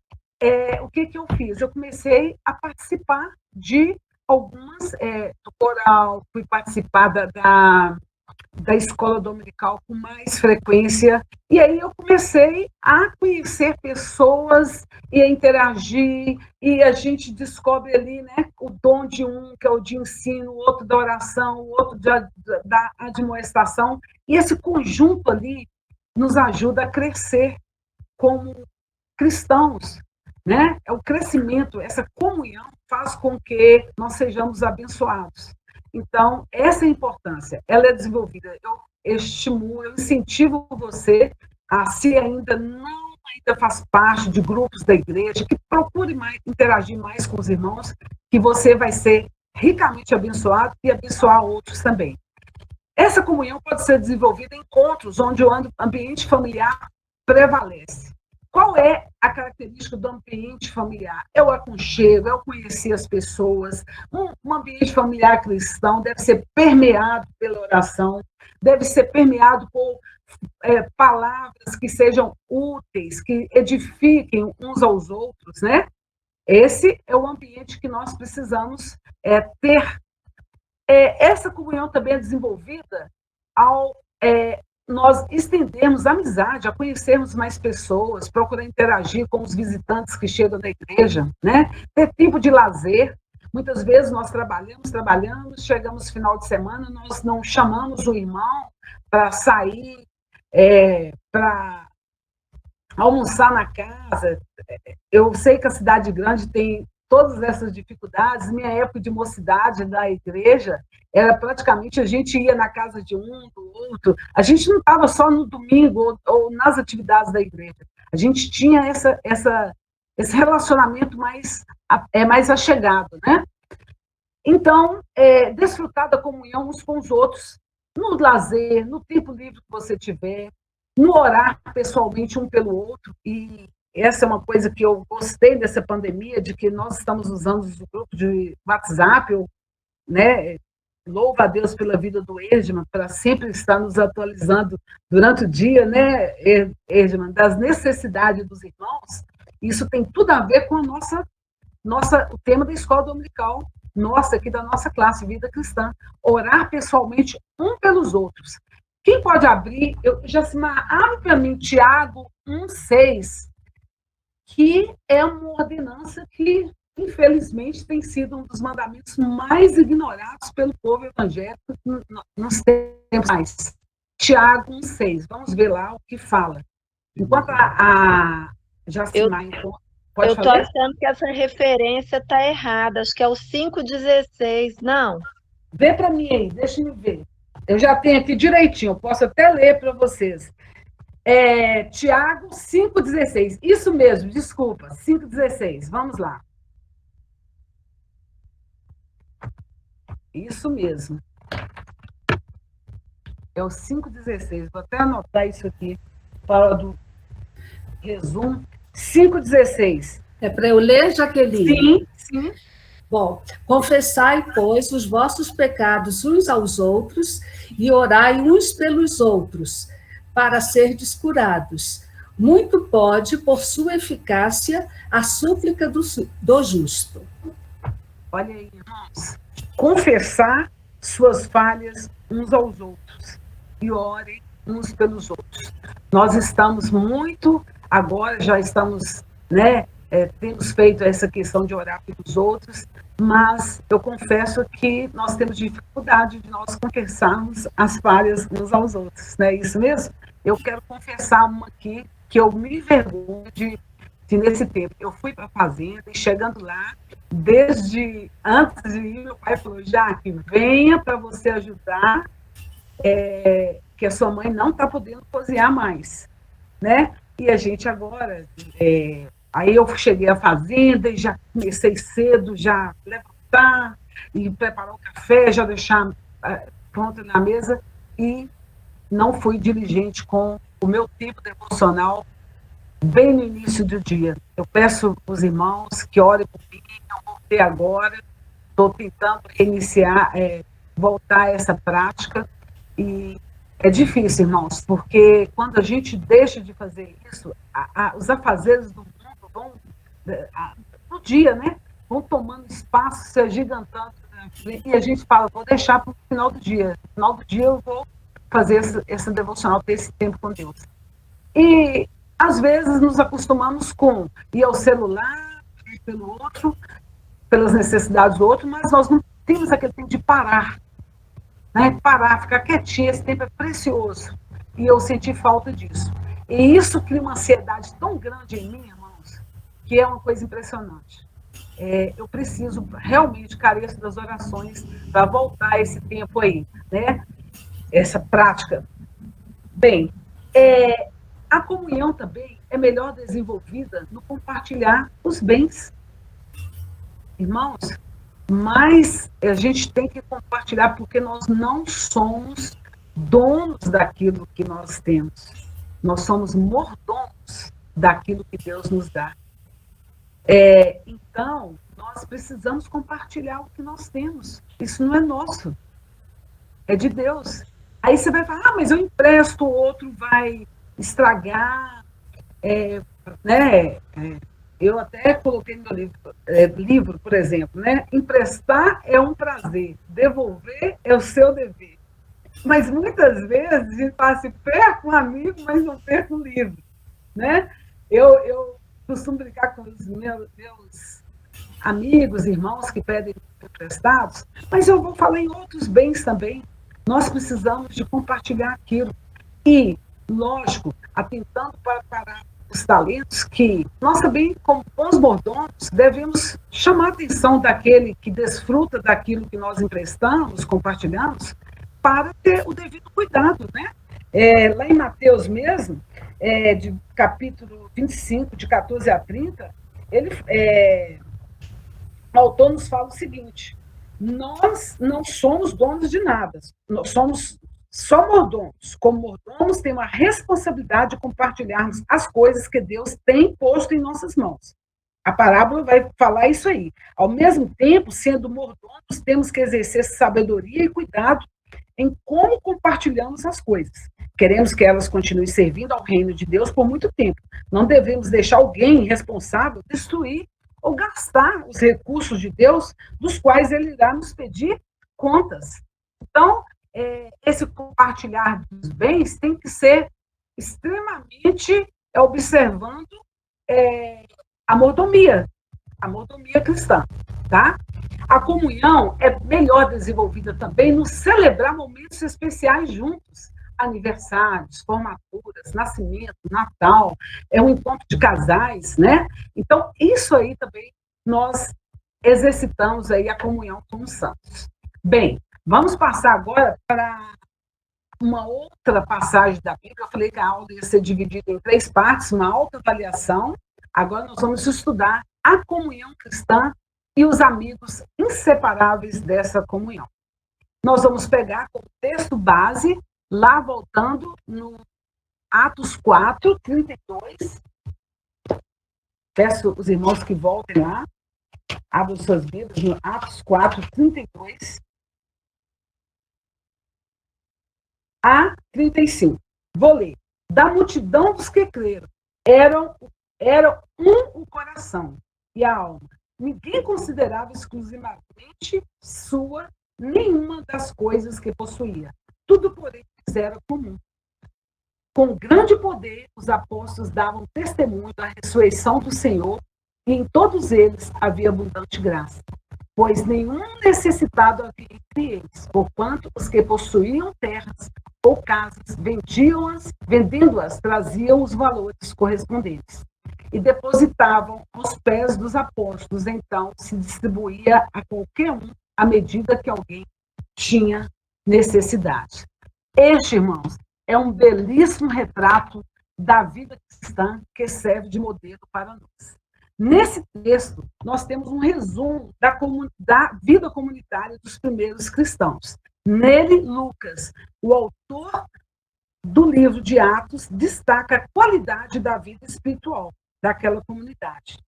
o que eu fiz? Eu comecei a participar de algumas, do coral, fui participar da escola dominical com mais frequência, e aí eu comecei a conhecer pessoas e a interagir, e a gente descobre ali, né, o dom de um, que é o de ensino, o outro da oração, o outro da admoestação, e esse conjunto ali nos ajuda a crescer como cristãos, né? O crescimento, essa comunhão faz com que nós sejamos abençoados. Então, essa é a importância, ela é desenvolvida. Eu estimulo, eu incentivo você a, se ainda faz parte de grupos da igreja, que procure mais, interagir mais com os irmãos, que você vai ser ricamente abençoado e abençoar outros também. Essa comunhão pode ser desenvolvida em encontros onde o ambiente familiar prevalece. Qual é a característica do ambiente familiar? É o aconchego, é o conhecer as pessoas. Um ambiente familiar cristão deve ser permeado pela oração, deve ser permeado por palavras que sejam úteis, que edifiquem uns aos outros, né? Esse é o ambiente que nós precisamos ter. Essa comunhão também é desenvolvida ao nós estendermos a amizade, a conhecermos mais pessoas, procurar interagir com os visitantes que chegam na igreja, né? Ter tempo de lazer. Muitas vezes nós trabalhamos, chegamos no final de semana, nós não chamamos o irmão para sair, para almoçar na casa. Eu sei que a cidade grande tem todas essas dificuldades. Minha época de mocidade da igreja era praticamente a gente ia na casa de um, do outro. A gente não estava só no domingo ou nas atividades da igreja. A gente tinha esse relacionamento mais achegado, né? Então, desfrutar da comunhão uns com os outros, no lazer, no tempo livre que você tiver, no orar pessoalmente um pelo outro. E essa é uma coisa que eu gostei dessa pandemia, de que nós estamos usando o grupo de WhatsApp, né? Louva a Deus pela vida do Ergeman, para sempre estar nos atualizando durante o dia, né, Ergeman, das necessidades dos irmãos. Isso tem tudo a ver com o tema da escola dominical, aqui da nossa classe, Vida Cristã. Orar pessoalmente um pelos outros. Quem pode abrir? Jacimar, abre para mim Tiago 1,6, que é uma ordenança que, infelizmente, tem sido um dos mandamentos mais ignorados pelo povo evangélico nos tempos mais. Tiago 1,6. Vamos ver lá o que fala. Enquanto a Jacimar... Eu estou achando que essa referência está errada. Acho que é o 5,16. Não. Vê para mim aí, deixa eu ver. Eu já tenho aqui direitinho, eu posso até ler para vocês. Tiago 5,16. Isso mesmo, desculpa, 5,16. Vamos lá. Isso mesmo. É o 5,16. Vou até anotar isso aqui para do resumo. 5,16. É para eu ler, Jaqueline? Sim. Bom, confessai, pois, os vossos pecados uns aos outros e orai uns pelos outros, para serdes curados. Muito pode, por sua eficácia, a súplica do justo. Olha aí, irmãos. Confessar suas falhas uns aos outros e orem uns pelos outros. Nós estamos muito, agora já estamos, né, temos feito essa questão de orar pelos outros, mas eu confesso que nós temos dificuldade de nós confessarmos as falhas uns aos outros, não é isso mesmo? Eu quero confessar uma aqui que eu me envergonho de nesse tempo. Eu fui para a fazenda e chegando lá, desde antes de ir, meu pai falou: Jaque, venha para você ajudar, que a sua mãe não está podendo cozinhar mais, né? E a gente agora... Aí eu cheguei à fazenda e já comecei cedo, já levantar e preparar o café, já deixar pronto na mesa, e não fui diligente com o meu tempo devocional bem no início do dia. Eu peço aos irmãos que orem por mim, eu voltei agora, estou tentando reiniciar, voltar a essa prática, e é difícil, irmãos, porque quando a gente deixa de fazer isso, os afazeres do mundo vão, no dia, né, vão tomando espaço, se agigantando, né, e a gente fala, vou deixar para o final do dia. No final do dia eu vou fazer essa devocional, ter esse tempo com Deus. E, às vezes, nos acostumamos com ir ao celular, ir pelo outro, pelas necessidades do outro, mas nós não temos aquele tempo de parar, né? Parar, ficar quietinho, esse tempo é precioso. E eu senti falta disso. E isso cria uma ansiedade tão grande em mim, irmãos, que é uma coisa impressionante. Eu preciso, realmente, careço das orações para voltar esse tempo aí, né? Essa prática. Bem, a comunhão também é melhor desenvolvida no compartilhar os bens. Irmãos, mas a gente tem que compartilhar, porque nós não somos donos daquilo que nós temos. Nós somos mordomos daquilo que Deus nos dá. Então, nós precisamos compartilhar o que nós temos. Isso não é nosso, é de Deus. Aí você vai falar, mas eu empresto, o outro vai estragar, né? Eu até coloquei no meu livro, por exemplo, né? Emprestar é um prazer, devolver é o seu dever. Mas muitas vezes a gente fala assim, perco um amigo, mas não perco um livro, né? Eu costumo brincar com os meus amigos, irmãos que pedem emprestados, mas eu vou falar em outros bens também. Nós precisamos de compartilhar aquilo. E, lógico, atentando para os talentos, que nós também, como bons mordomos, devemos chamar a atenção daquele que desfruta daquilo que nós emprestamos, compartilhamos, para ter o devido cuidado, né? Lá em Mateus mesmo, de capítulo 25, de 14 a 30, o autor nos fala o seguinte: nós não somos donos de nada, nós somos só mordomos. Como mordomos, temos a responsabilidade de compartilharmos as coisas que Deus tem posto em nossas mãos. A parábola vai falar isso aí. Ao mesmo tempo, sendo mordomos, temos que exercer sabedoria e cuidado em como compartilhamos as coisas. Queremos que elas continuem servindo ao reino de Deus por muito tempo. Não devemos deixar alguém responsável destruir ou gastar os recursos de Deus, dos quais Ele irá nos pedir contas. Então, esse compartilhar dos bens tem que ser extremamente observando a mordomia cristã, tá? A comunhão é melhor desenvolvida também no celebrar momentos especiais juntos, aniversários, formaturas, nascimento, Natal, um encontro de casais, né? Então, isso aí também nós exercitamos aí a comunhão com os santos. Bem, vamos passar agora para uma outra passagem da Bíblia. Eu falei que a aula ia ser dividida em 3 partes, uma autoavaliação. Agora nós vamos estudar a comunhão cristã e os amigos inseparáveis dessa comunhão. Nós vamos pegar como texto base, lá voltando no Atos 4, 32. Peço os irmãos que voltem lá, abram suas Bíblias no Atos 4, 32 a 35. Vou ler. Da multidão dos que creram, era um o coração e a alma. Ninguém considerava exclusivamente sua nenhuma das coisas que possuía. Tudo, porém, era comum. Com grande poder, os apóstolos davam testemunho da ressurreição do Senhor, e em todos eles havia abundante graça. Pois nenhum necessitado havia entre eles, porquanto os que possuíam terras ou casas, vendendo-as, traziam os valores correspondentes e depositavam aos pés dos apóstolos. Então se distribuía a qualquer um à medida que alguém tinha necessidade. Este, irmãos, é um belíssimo retrato da vida cristã que serve de modelo para nós. Nesse texto, nós temos um resumo da vida comunitária dos primeiros cristãos. Nele, Lucas, o autor do livro de Atos destaca a qualidade da vida espiritual daquela comunidade.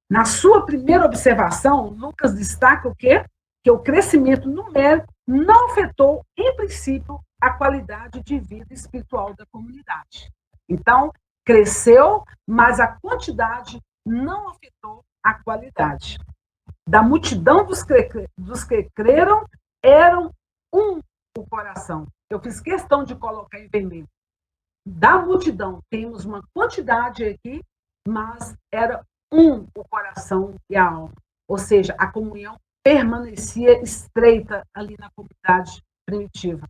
Na sua primeira observação, Lucas destaca o quê? Que o crescimento numérico não afetou, em princípio, a qualidade de vida espiritual da comunidade. Então, cresceu, mas a quantidade não afetou a qualidade. Da multidão dos que creram, eram um o coração. Eu fiz questão de colocar em vermelho. Da multidão, temos uma quantidade aqui, mas era um o coração e a alma. Ou seja, a comunhão permanecia estreita ali na comunidade primitiva.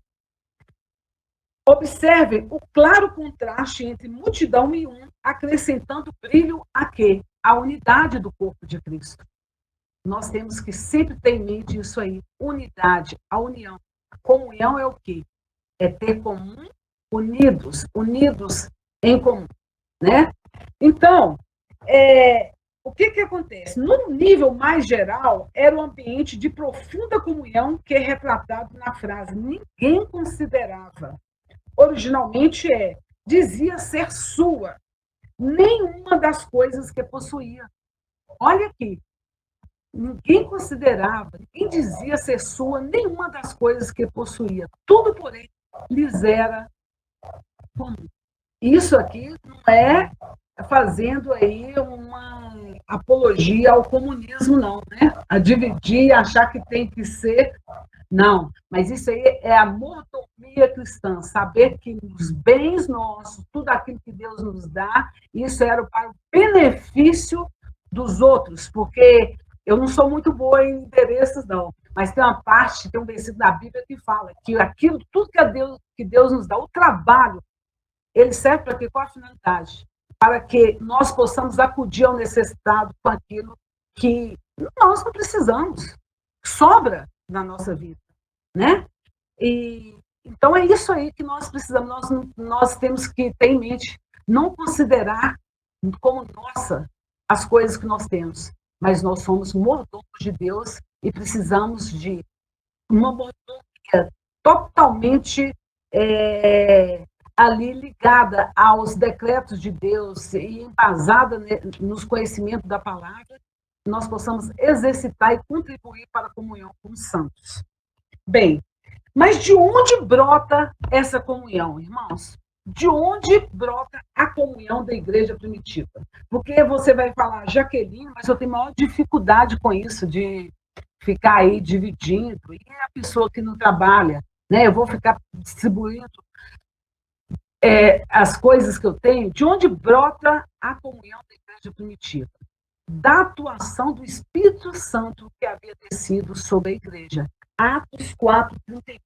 Observe o claro contraste entre multidão e um, acrescentando brilho a quê? A unidade do corpo de Cristo. Nós temos que sempre ter em mente isso aí, unidade, a união. A comunhão é o quê? É ter comum, unidos em comum, né? Então, o que acontece? No nível mais geral, era um ambiente de profunda comunhão que é retratado na frase ninguém considerava. Originalmente dizia ser sua, nenhuma das coisas que possuía. Olha aqui, ninguém considerava, ninguém dizia ser sua nenhuma das coisas que possuía. Tudo, porém, lhes era comum. Isso aqui não é fazendo aí uma apologia ao comunismo, não, né? A dividir e achar que tem que ser. Não, mas isso aí é a mordomia cristã, saber que os bens nossos, tudo aquilo que Deus nos dá, isso era para o benefício dos outros, porque eu não sou muito boa em endereços, não, mas tem uma parte, tem um versículo da Bíblia que fala que aquilo, tudo que Deus nos dá, o trabalho, ele serve para quê? Qual a finalidade? Para que nós possamos acudir ao necessitado com aquilo que nós não precisamos, sobra na nossa vida, né? E então é isso aí que nós precisamos, nós temos que ter em mente, não considerar como nossa as coisas que nós temos, mas nós somos mordomos de Deus e precisamos de uma mordomia totalmente ali ligada aos decretos de Deus e embasada nos conhecimentos da palavra, nós possamos exercitar e contribuir para a comunhão com os santos. Bem, mas de onde brota essa comunhão, irmãos? De onde brota a comunhão da igreja primitiva? Porque você vai falar, Jaqueline, mas eu tenho maior dificuldade com isso, de ficar aí dividindo, e a pessoa que não trabalha, né? Eu vou ficar distribuindo as coisas que eu tenho. De onde brota a comunhão da igreja primitiva? Da atuação do Espírito Santo que havia descido sobre a igreja. Atos 4:31.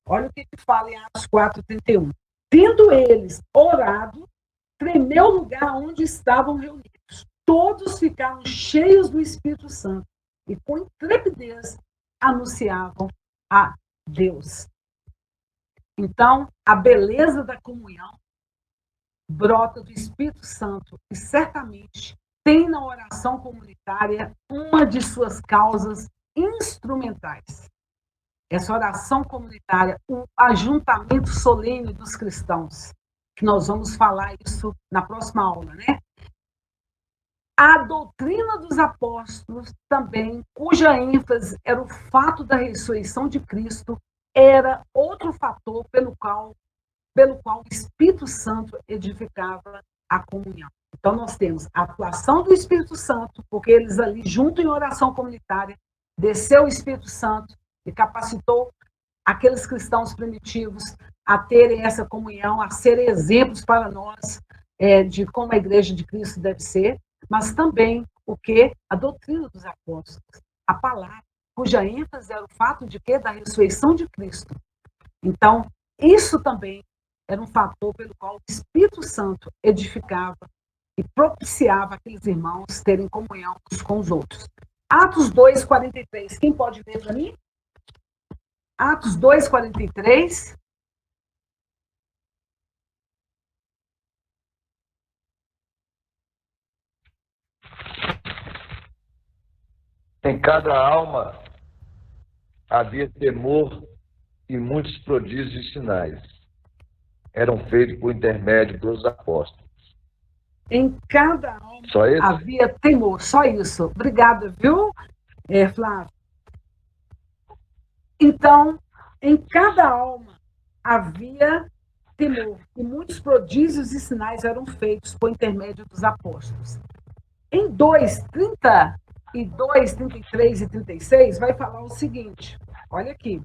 Olha o que fala em Atos 4:31. Tendo eles orado, tremeu o lugar onde estavam reunidos. Todos ficaram cheios do Espírito Santo e com intrepidez anunciavam a Deus. Então, a beleza da comunhão brota do Espírito Santo e certamente tem na oração comunitária uma de suas causas instrumentais. Essa oração comunitária, o ajuntamento solene dos cristãos, que nós vamos falar isso na próxima aula, né? A doutrina dos apóstolos também, cuja ênfase era o fato da ressurreição de Cristo, era outro fator pelo qual o Espírito Santo edificava a comunhão. Então, nós temos a atuação do Espírito Santo, porque eles ali, junto em oração comunitária, desceu o Espírito Santo e capacitou aqueles cristãos primitivos a terem essa comunhão, a serem exemplos para nós de como a igreja de Cristo deve ser, mas também o que? A doutrina dos apóstolos, a palavra, cuja ênfase era o fato de quê? Da ressurreição de Cristo. Então, isso também era um fator pelo qual o Espírito Santo edificava e propiciava aqueles irmãos terem comunhão uns com os outros. Atos 2:43. Quem pode ler para mim? Atos 2:43. Em cada alma havia temor e muitos prodígios e sinais. eram feitos por intermédio dos apóstolos. Em cada alma Só isso? havia temor, só isso. Obrigada, viu, Flávio? Então, em cada alma havia temor, e muitos prodígios e sinais eram feitos por intermédio dos apóstolos. Em 2:32, 33 e 36, vai falar o seguinte, olha aqui,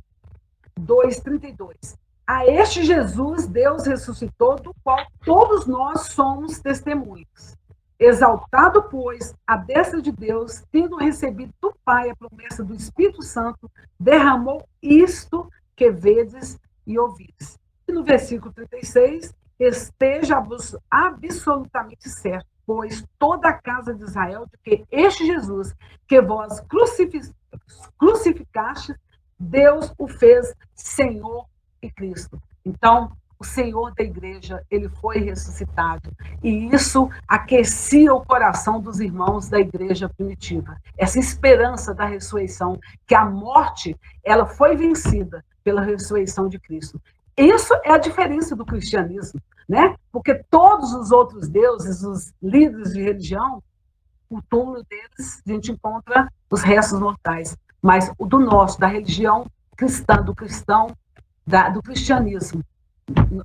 2:32. A este Jesus, Deus ressuscitou, do qual todos nós somos testemunhas. Exaltado, pois, à destra de Deus, tendo recebido do Pai a promessa do Espírito Santo, derramou isto que vedes e ouvis. E no versículo 36, esteja absolutamente certo, pois toda a casa de Israel, de que este Jesus, que vós crucificastes, Deus o fez Senhor e Cristo. Então, o Senhor da igreja, ele foi ressuscitado. E isso aquecia o coração dos irmãos da igreja primitiva. Essa esperança da ressurreição, que a morte, ela foi vencida pela ressurreição de Cristo. Isso é a diferença do cristianismo, né? Porque todos os outros deuses, os líderes de religião, o túmulo deles, a gente encontra os restos mortais. Mas o do nosso, da religião cristã, do cristão, do cristianismo,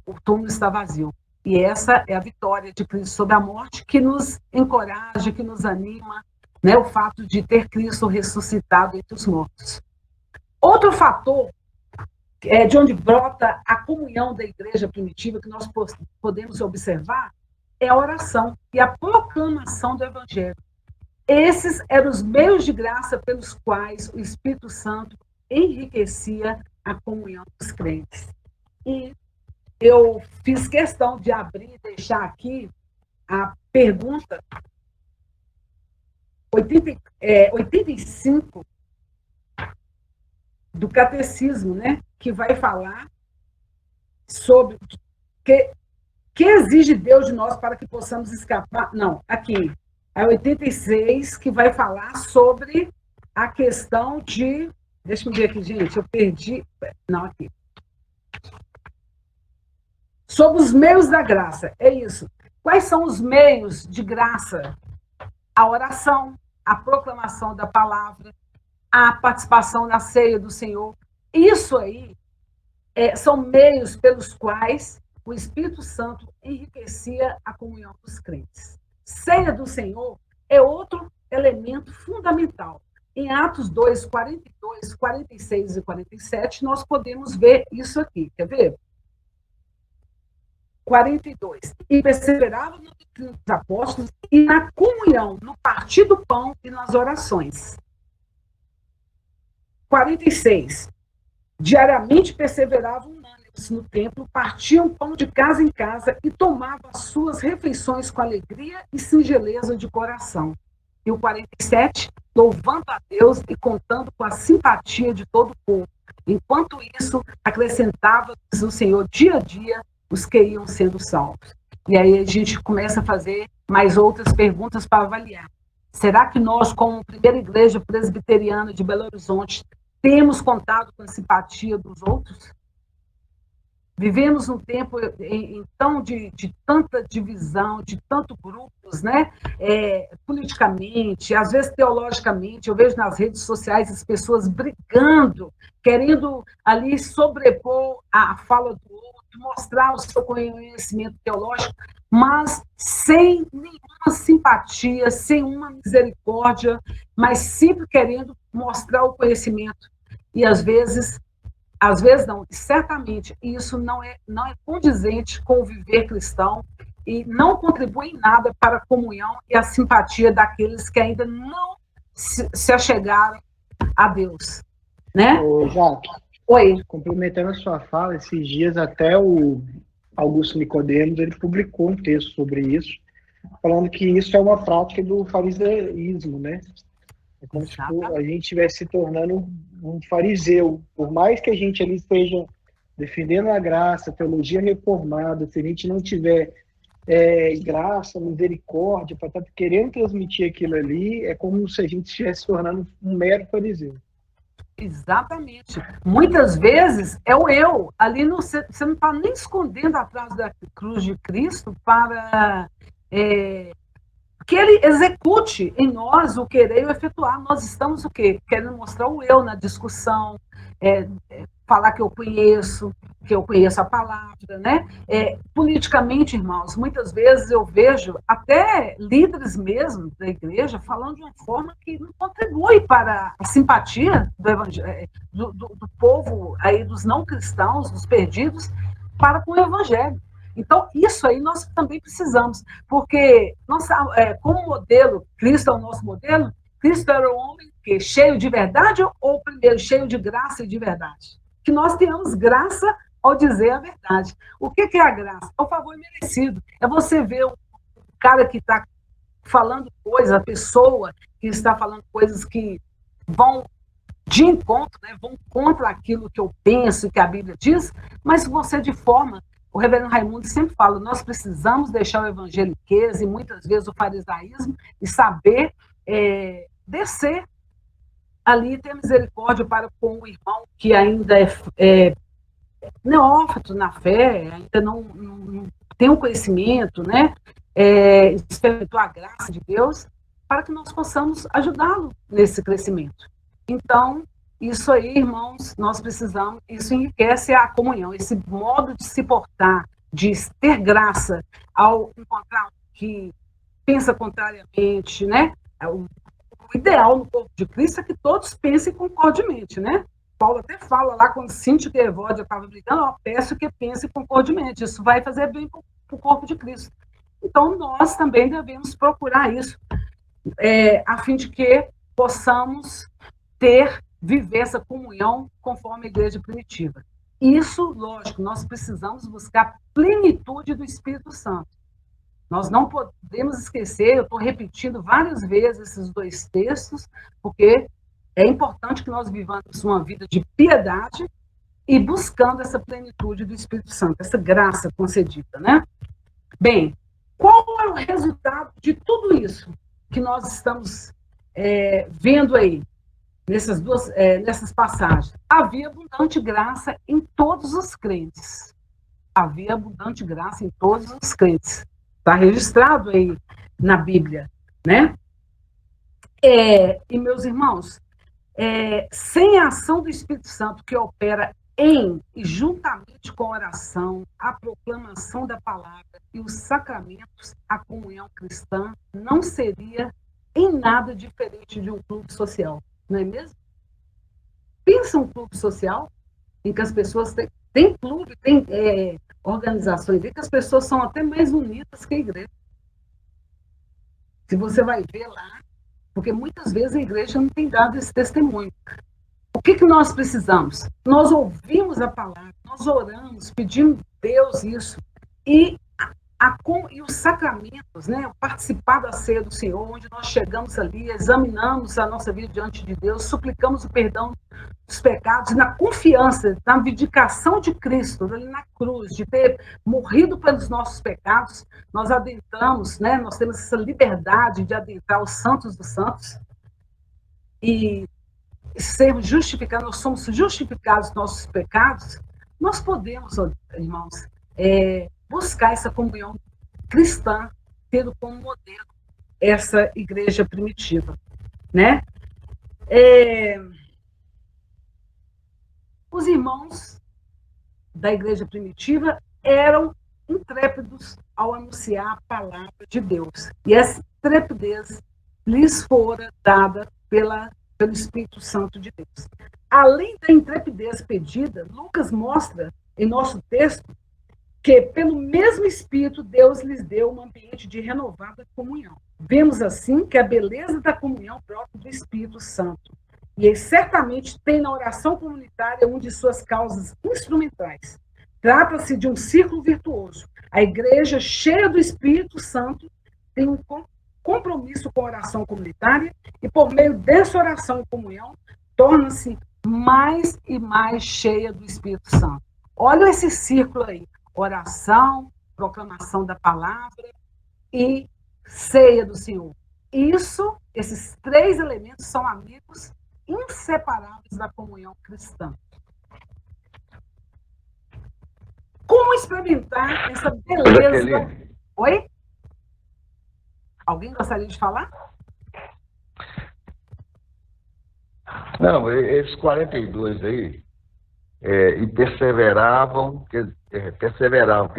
o túmulo está vazio. E essa é a vitória de Cristo sobre a morte, que nos encoraja, que nos anima, né? O fato de ter Cristo ressuscitado entre os mortos. Outro fator de onde brota a comunhão da igreja primitiva, que nós podemos observar, é a oração e a proclamação do evangelho. Esses eram os meios de graça pelos quais o Espírito Santo enriquecia a comunhão dos crentes. E eu fiz questão de abrir e deixar aqui a pergunta 85 do catecismo, né, que vai falar sobre que exige Deus de nós para que possamos escapar. Não, aqui, a 86, que vai falar sobre a questão de... Deixa eu ver aqui, gente, eu perdi... Não, aqui. Sobre os meios da graça, é isso. Quais são os meios de graça? A oração, a proclamação da palavra, a participação na ceia do Senhor. Isso aí são meios pelos quais o Espírito Santo enriquecia a comunhão dos crentes. Ceia do Senhor é outro elemento fundamental. Em Atos 2, 42, 46 e 47, nós podemos ver isso aqui. Quer ver? 42. E perseveravam no doutrina dos apóstolos e na comunhão, no partir do pão e nas orações. 46. Diariamente perseveravam unânimes no templo, partiam pão de casa em casa e tomavam as suas refeições com alegria e singeleza de coração. E o 47, louvando a Deus e contando com a simpatia de todo o povo. Enquanto isso, acrescentava o Senhor dia a dia os que iam sendo salvos. E aí a gente começa a fazer mais outras perguntas para avaliar. Será que nós, como primeira igreja presbiteriana de Belo Horizonte, temos contato com a simpatia dos outros? Vivemos um tempo, então, de tanta divisão, de tantos grupos, né? Politicamente, às vezes teologicamente. Eu vejo nas redes sociais as pessoas brigando, querendo ali sobrepor a fala do outro, mostrar o seu conhecimento teológico, mas sem nenhuma simpatia, sem uma misericórdia, mas sempre querendo mostrar o conhecimento. E às vezes não, certamente isso não é condizente com o viver cristão e não contribui em nada para a comunhão e a simpatia daqueles que ainda não se achegaram a Deus, né? Ô, Jaque, oi. Complementando a sua fala, esses dias até o Augusto Nicodemos, ele publicou um texto sobre isso, falando que isso é uma prática do fariseísmo, né? É como se a gente estivesse se tornando um fariseu. Por mais que a gente ali esteja defendendo a graça, a teologia reformada, se a gente não tiver graça, misericórdia, para estar querendo transmitir aquilo ali, é como se a gente estivesse se tornando um mero fariseu. Exatamente. Muitas vezes é o eu. Ali você não está nem escondendo atrás da cruz de Cristo para que ele execute em nós o querer e o efetuar. Nós estamos o quê? Querendo mostrar o eu na discussão, falar que eu conheço a palavra, né? Politicamente, irmãos, muitas vezes eu vejo até líderes mesmo da igreja falando de uma forma que não contribui para a simpatia do evangelho, do povo aí, dos não cristãos, dos perdidos, para com o evangelho. Então, isso aí nós também precisamos, porque como modelo, Cristo é o nosso modelo, Cristo era o homem que cheio de verdade ou primeiro cheio de graça e de verdade? Que nós tenhamos graça ao dizer a verdade. O que é a graça? É o favor merecido. É você ver o cara que está falando coisas, a pessoa que está falando coisas que vão de encontro, né, vão contra aquilo que eu penso e que a Bíblia diz, mas você de forma... O reverendo Raimundo sempre fala, nós precisamos deixar o evangeliquez e muitas vezes o farisaísmo e saber descer ali e ter misericórdia para com o irmão que ainda é neófito na fé, ainda não tem o conhecimento, né? Experimentou a graça de Deus, para que nós possamos ajudá-lo nesse crescimento. Então, isso aí, irmãos, nós precisamos, isso enriquece a comunhão, esse modo de se portar, de ter graça ao encontrar um que pensa contrariamente, né? O ideal no corpo de Cristo é que todos pensem concordemente, né? Paulo até fala lá, quando Cíntia e Evódia estavam brigando, peço que pense concordemente, isso vai fazer bem para o corpo de Cristo. Então, nós também devemos procurar isso, a fim de que possamos viver essa comunhão conforme a igreja primitiva. Isso, lógico, nós precisamos buscar plenitude do Espírito Santo. Nós não podemos esquecer, eu estou repetindo várias vezes esses dois textos, porque é importante que nós vivamos uma vida de piedade e buscando essa plenitude do Espírito Santo, essa graça concedida, né? Bem, qual é o resultado de tudo isso que nós estamos vendo aí? Nessas passagens, havia abundante graça em todos os crentes. Havia abundante graça em todos os crentes. Está registrado aí na Bíblia, né? E, meus irmãos, sem a ação do Espírito Santo que opera em e juntamente com a oração, a proclamação da palavra e os sacramentos, a comunhão cristã não seria em nada diferente de um clube social. Não é mesmo? Pensa um clube social em que as pessoas têm clube, tem organizações em que as pessoas são até mais unidas que a igreja. Se você vai ver lá, porque muitas vezes a igreja não tem dado esse testemunho. O que nós precisamos? Nós ouvimos a palavra, nós oramos, pedimos a Deus isso, e os sacramentos, né? Participar da ceia do Senhor, onde nós chegamos ali, examinamos a nossa vida diante de Deus, suplicamos o perdão dos pecados, na confiança, na vindicação de Cristo, ali na cruz, de ter morrido pelos nossos pecados, nós adentramos, né? Nós temos essa liberdade de adentrar os santos dos santos e sermos justificados, nós somos justificados dos nossos pecados, nós podemos, irmãos, buscar essa comunhão cristã, tendo como modelo essa igreja primitiva, né? Os irmãos da igreja primitiva eram intrépidos ao anunciar a palavra de Deus, e essa intrepidez lhes fora dada pelo Espírito Santo de Deus. Além da intrepidez pedida, Lucas mostra em nosso texto que, pelo mesmo Espírito, Deus lhes deu um ambiente de renovada comunhão. Vemos, assim, que a beleza da comunhão própria do Espírito Santo. E ele certamente tem na oração comunitária uma de suas causas instrumentais. Trata-se de um círculo virtuoso. A igreja, cheia do Espírito Santo, tem um compromisso com a oração comunitária e, por meio dessa oração e comunhão, torna-se mais e mais cheia do Espírito Santo. Olha esse círculo aí. Oração, proclamação da palavra e ceia do Senhor. Esses três elementos são amigos inseparáveis da comunhão cristã. Como experimentar essa beleza? Jaqueline. Oi? Alguém gostaria de falar? Não, esses 42 aí, e perseveravam, quer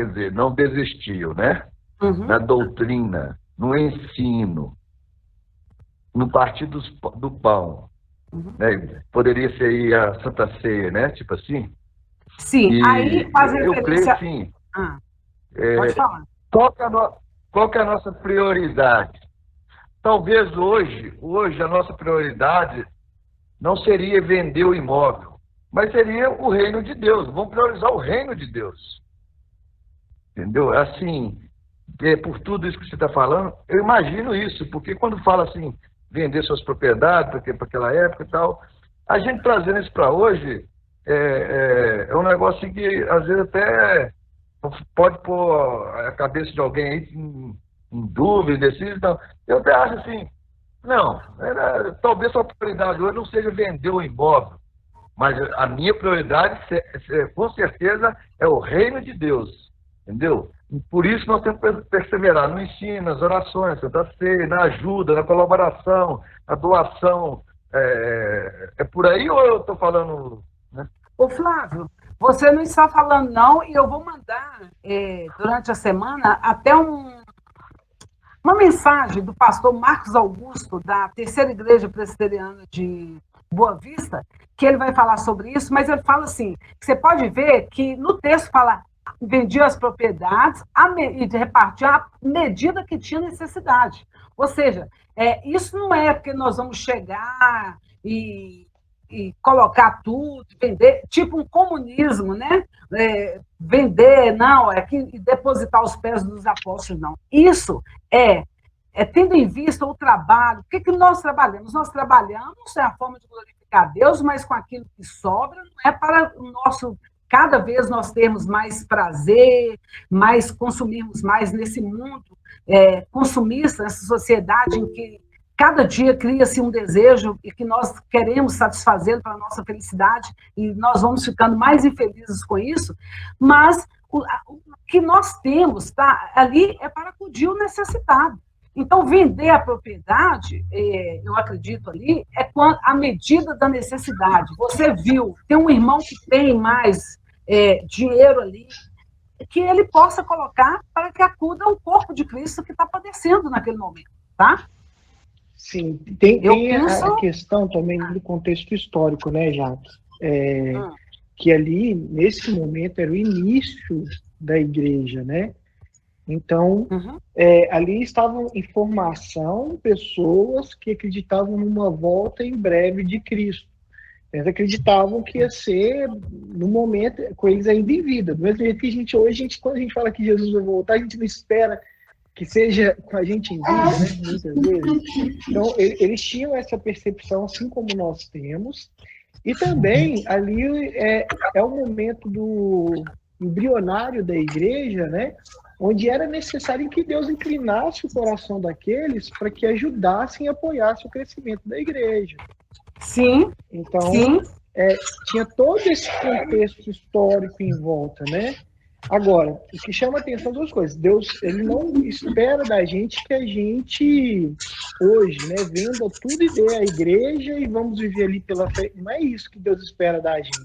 dizer, não desistiam, né? Uhum. Na doutrina, no ensino, no partir do pão. Uhum. Né? Poderia ser aí a Santa Ceia, né? Tipo assim. Sim, E aí faz eu referência... creio, sim. Pode falar. Qual que é a nossa prioridade? Talvez hoje a nossa prioridade não seria vender o imóvel, mas seria o reino de Deus. Vamos priorizar o reino de Deus. Entendeu? Assim, por tudo isso que você está falando, eu imagino isso, porque quando fala assim, vender suas propriedades, porque para aquela época e tal, a gente trazendo isso para hoje é um negócio que às vezes até pode pôr a cabeça de alguém aí em dúvida, assim, então, eu até acho assim, não, talvez a prioridade hoje não seja vender o imóvel, mas a minha prioridade, com certeza, é o reino de Deus, entendeu? E por isso nós temos que perseverar no ensino, nas orações, Santa Ceia, na ajuda, na colaboração, na doação. É por aí ou eu estou falando... Né? Ô, Flávio, você não está falando não, e eu vou mandar, durante a semana, até uma mensagem do pastor Marcos Augusto, da Terceira Igreja Presbiteriana de Boa Vista, que ele vai falar sobre isso, mas ele fala assim, que você pode ver que no texto fala, vendia as propriedades e repartia à medida que tinha necessidade. Ou seja, isso não é porque nós vamos chegar e colocar tudo, vender, tipo um comunismo, né? Vender, não, e depositar os pés dos apóstolos, não. Isso tendo em vista o trabalho. O que nós trabalhamos? Nós trabalhamos, é a forma de glorificar a Deus, mas com aquilo que sobra, não é para o nosso... Cada vez nós termos mais prazer, consumirmos mais nesse mundo consumista, nessa sociedade em que cada dia cria-se um desejo e que nós queremos satisfazê-lo para a nossa felicidade e nós vamos ficando mais infelizes com isso, mas o que nós temos ali é para acudir o necessitado. Então, vender a propriedade, eu acredito ali, à medida da necessidade. Você viu, tem um irmão que tem mais dinheiro ali, que ele possa colocar para que acuda o corpo de Cristo que está padecendo naquele momento, tá? Sim, tem a questão também do contexto histórico, né, Jacques? Que ali, nesse momento, era o início da igreja, né? Então, ali estavam em formação pessoas que acreditavam numa volta em breve de Cristo. Eles acreditavam que ia ser, no momento, com eles ainda em vida. Do mesmo jeito que hoje, quando a gente fala que Jesus vai voltar, a gente não espera que seja com a gente em vida, né? Muitas vezes. Então, eles tinham essa percepção, assim como nós temos. E também, ali, é o momento do embrionário da igreja, né? Onde era necessário que Deus inclinasse o coração daqueles para que ajudassem e apoiassem o crescimento da igreja. Sim. Então, sim. Tinha todo esse contexto histórico em volta, né? Agora, o que chama a atenção duas coisas. Deus, ele não espera da gente que a gente, hoje, né, venda tudo e dê à igreja e vamos viver ali pela fé. Não é isso que Deus espera da gente.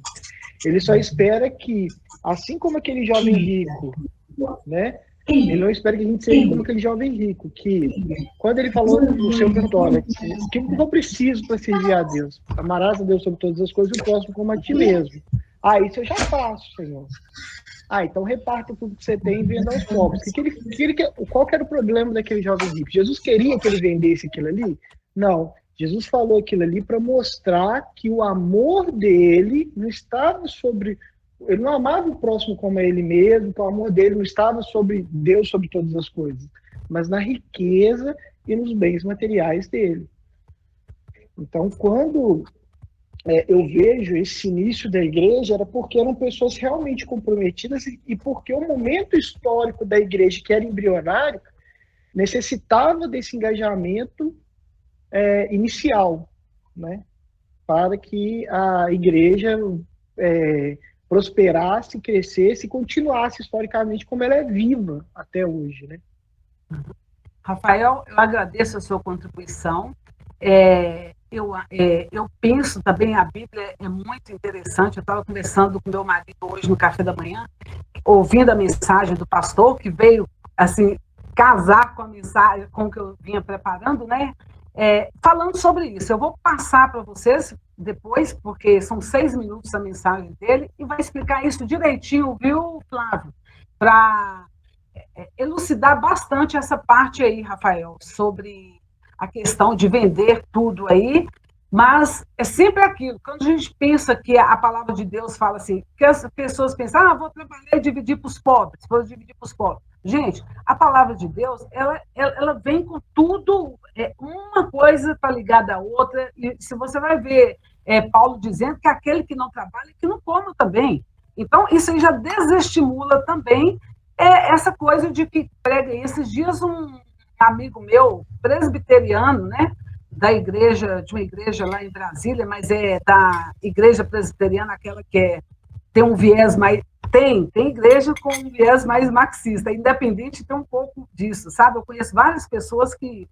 Ele só espera que, assim como aquele jovem rico, né? Ele não espera que a gente seja como aquele jovem rico, que quando ele falou no seu cantório, que eu preciso para servir a Deus, amarás a Deus sobre todas as coisas e o próximo como a ti mesmo. Isso eu já faço, Senhor. Então reparta tudo que você tem e venda aos pobres. Qual que era o problema daquele jovem rico? Jesus queria que ele vendesse aquilo ali? Não. Jesus falou aquilo ali para mostrar que o amor dele não estava sobre... Ele não amava o próximo como a ele mesmo, que o amor dele não estava sobre Deus, sobre todas as coisas, mas na riqueza e nos bens materiais dele. Então, quando eu vejo esse início da igreja, era porque eram pessoas realmente comprometidas e porque o momento histórico da igreja, que era embrionário, necessitava desse engajamento inicial, né? para que a igreja prosperasse, crescesse e continuasse historicamente como ela é viva até hoje, né? Rafael, eu agradeço a sua contribuição. Eu penso também, a Bíblia é muito interessante. Eu estava conversando com meu marido hoje no café da manhã, ouvindo a mensagem do pastor, que veio assim casar com a mensagem, com o que eu vinha preparando, né? Falando sobre isso. Eu vou passar para vocês depois, porque são 6 minutos a mensagem dele, e vai explicar isso direitinho, viu, Flávio? Para elucidar bastante essa parte aí, Rafael, sobre a questão de vender tudo aí, mas é sempre aquilo, quando a gente pensa que a palavra de Deus fala assim, que as pessoas pensam, vou trabalhar e dividir para os pobres, vou dividir para os pobres. Gente, a palavra de Deus, ela vem com tudo, uma coisa está ligada à outra, e se você vai ver Paulo dizendo que aquele que não trabalha, que não coma também. Então, isso aí já desestimula também essa coisa de que prega. Esses dias um amigo meu, presbiteriano, né, de uma igreja lá em Brasília, mas é da igreja presbiteriana, aquela que tem um viés mais... Tem igreja com um viés mais marxista, independente tem um pouco disso, sabe? Eu conheço várias pessoas que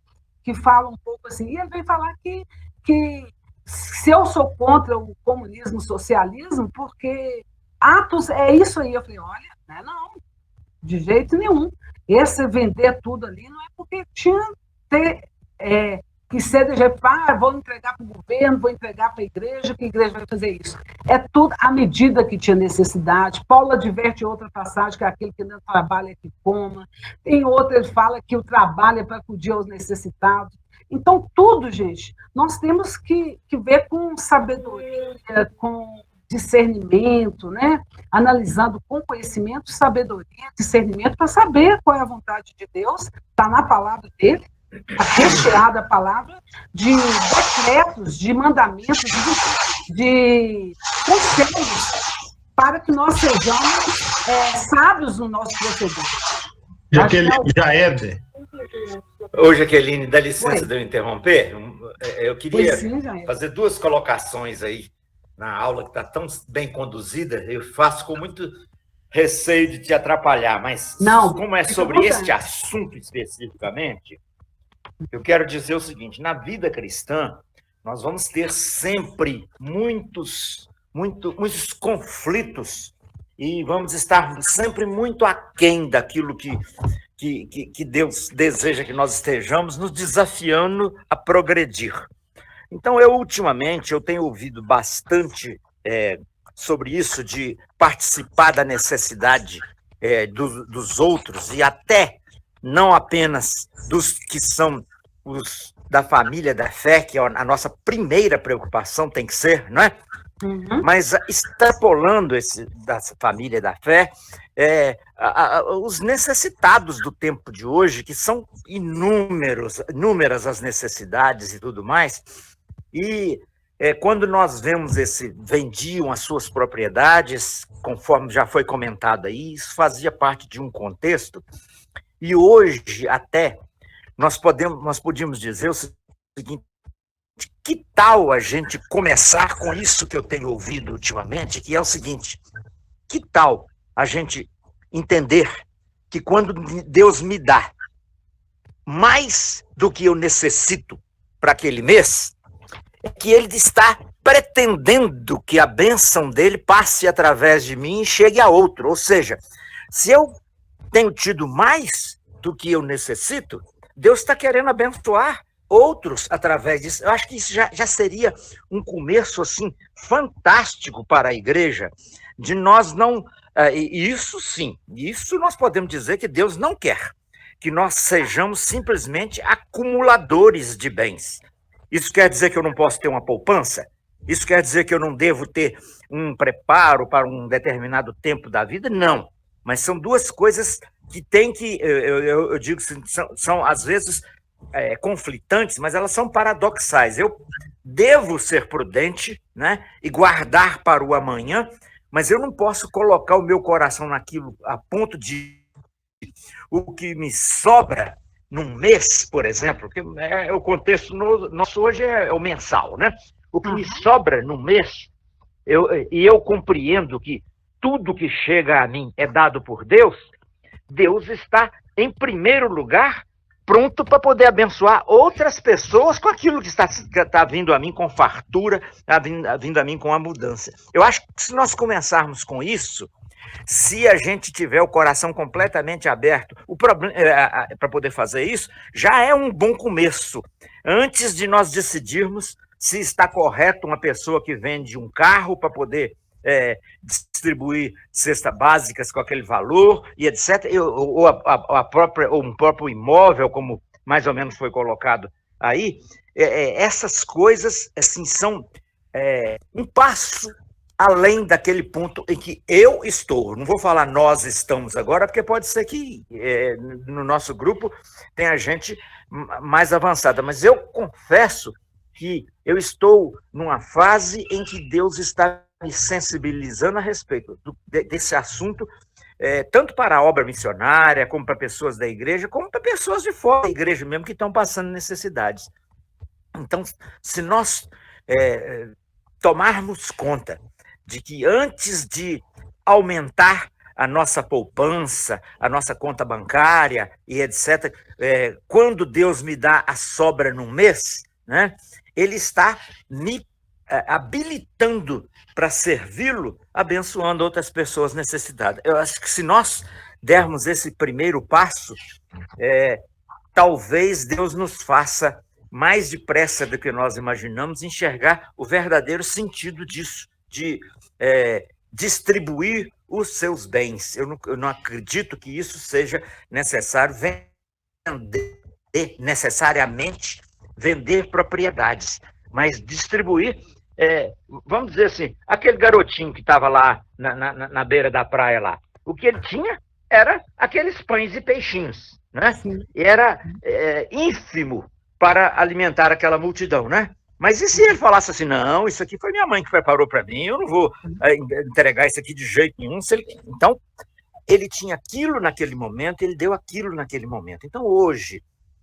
falam um pouco assim, e ele vem falar que se eu sou contra o comunismo, o socialismo, porque atos é isso aí. Eu falei, olha, não, de jeito nenhum. Esse vender tudo ali não é porque tinha que ser de jeito, vou entregar para o governo, vou entregar para a igreja, que a igreja vai fazer isso. É tudo à medida que tinha necessidade. Paulo adverte outra passagem, que é aquele que não trabalha que coma. Tem outra, ele fala que o trabalho é para acudir aos necessitados. Então, tudo, gente, nós temos que ver com sabedoria, com discernimento, né? Analisando com conhecimento, sabedoria, discernimento, para saber qual é a vontade de Deus, está na palavra dele, está recheada a palavra de decretos, de mandamentos, de conselhos, para que nós sejamos sábios no nosso proceder. Jaeder. Ô, Jaqueline, dá licença de eu interromper? Eu queria sim, fazer 2 colocações aí na aula, que está tão bem conduzida. Eu faço com muito receio de te atrapalhar, mas como é sobre este assunto especificamente, eu quero dizer o seguinte: na vida cristã, nós vamos ter sempre muitos conflitos e vamos estar sempre muito aquém daquilo que Deus deseja que nós estejamos, nos desafiando a progredir. Então, ultimamente, eu tenho ouvido bastante sobre isso, de participar da necessidade dos outros, e até não apenas dos que são os da família da fé, que é a nossa primeira preocupação tem que ser, não é? Uhum. Mas extrapolando da família da fé, os necessitados do tempo de hoje, que são inúmeras as necessidades e tudo mais, e quando nós vemos vendiam as suas propriedades, conforme já foi comentado aí, isso fazia parte de um contexto, e hoje até nós podíamos dizer o seguinte: que tal a gente começar com isso que eu tenho ouvido ultimamente, que é o seguinte: que tal a gente entender que quando Deus me dá mais do que eu necessito para aquele mês, é que Ele está pretendendo que a bênção dele passe através de mim e chegue a outro. Ou seja, se eu tenho tido mais do que eu necessito, Deus está querendo abençoar outros através disso. Eu acho que isso já seria um começo assim fantástico para a igreja, de nós não... Isso sim, isso nós podemos dizer que Deus não quer, que nós sejamos simplesmente acumuladores de bens. Isso quer dizer que eu não posso ter uma poupança? Isso quer dizer que eu não devo ter um preparo para um determinado tempo da vida? Não. Mas são 2 coisas que tem que... Eu digo que são às vezes... conflitantes, mas elas são paradoxais. Eu devo ser prudente, né, e guardar para o amanhã, mas eu não posso colocar o meu coração naquilo a ponto de o que me sobra num mês, por exemplo, que o contexto nosso hoje é o mensal, né? O que me sobra no mês, eu compreendo que tudo que chega a mim é dado por Deus, Deus está, em primeiro lugar, pronto para poder abençoar outras pessoas com aquilo que está vindo a mim com fartura, vindo a mim com abundância. Eu acho que se nós começarmos com isso, se a gente tiver o coração completamente aberto para poder fazer isso, já é um bom começo. Antes de nós decidirmos se está correto uma pessoa que vende um carro para poder distribuir cestas básicas com aquele valor e etc., ou um próprio imóvel, como mais ou menos foi colocado aí, essas coisas assim, são um passo além daquele ponto em que eu estou. Não vou falar nós estamos agora, porque pode ser que no nosso grupo tenha gente mais avançada, mas eu confesso que eu estou numa fase em que Deus está me sensibilizando a respeito desse assunto, tanto para a obra missionária, como para pessoas da igreja, como para pessoas de fora da igreja mesmo, que estão passando necessidades. Então, se nós tomarmos conta de que antes de aumentar a nossa poupança, a nossa conta bancária e etc., quando Deus me dá a sobra num mês, né, Ele está me habilitando para servi-lo, abençoando outras pessoas necessitadas. Eu acho que se nós dermos esse primeiro passo, talvez Deus nos faça mais depressa do que nós imaginamos enxergar o verdadeiro sentido disso, de distribuir os seus bens. Eu não acredito que isso seja necessário necessariamente vender propriedades, mas distribuir, vamos dizer assim, aquele garotinho que estava lá na beira da praia lá, o que ele tinha era aqueles pães e peixinhos, né? Era ínfimo para alimentar aquela multidão, né? Mas e se ele falasse assim, não, isso aqui foi minha mãe que preparou para mim, eu não vou entregar isso aqui de jeito nenhum. Então, ele tinha aquilo naquele momento, ele deu aquilo naquele momento. Então, hoje,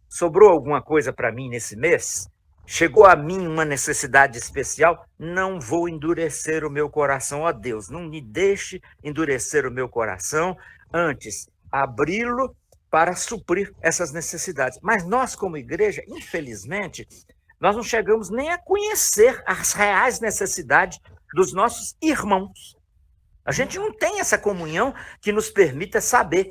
sobrou alguma coisa para mim nesse mês? Chegou a mim uma necessidade especial? Não vou endurecer o meu coração, ó Deus, não me deixe endurecer o meu coração, antes abri-lo para suprir essas necessidades. Mas nós, como igreja, infelizmente, nós não chegamos nem a conhecer as reais necessidades dos nossos irmãos. A gente não tem essa comunhão que nos permita saber.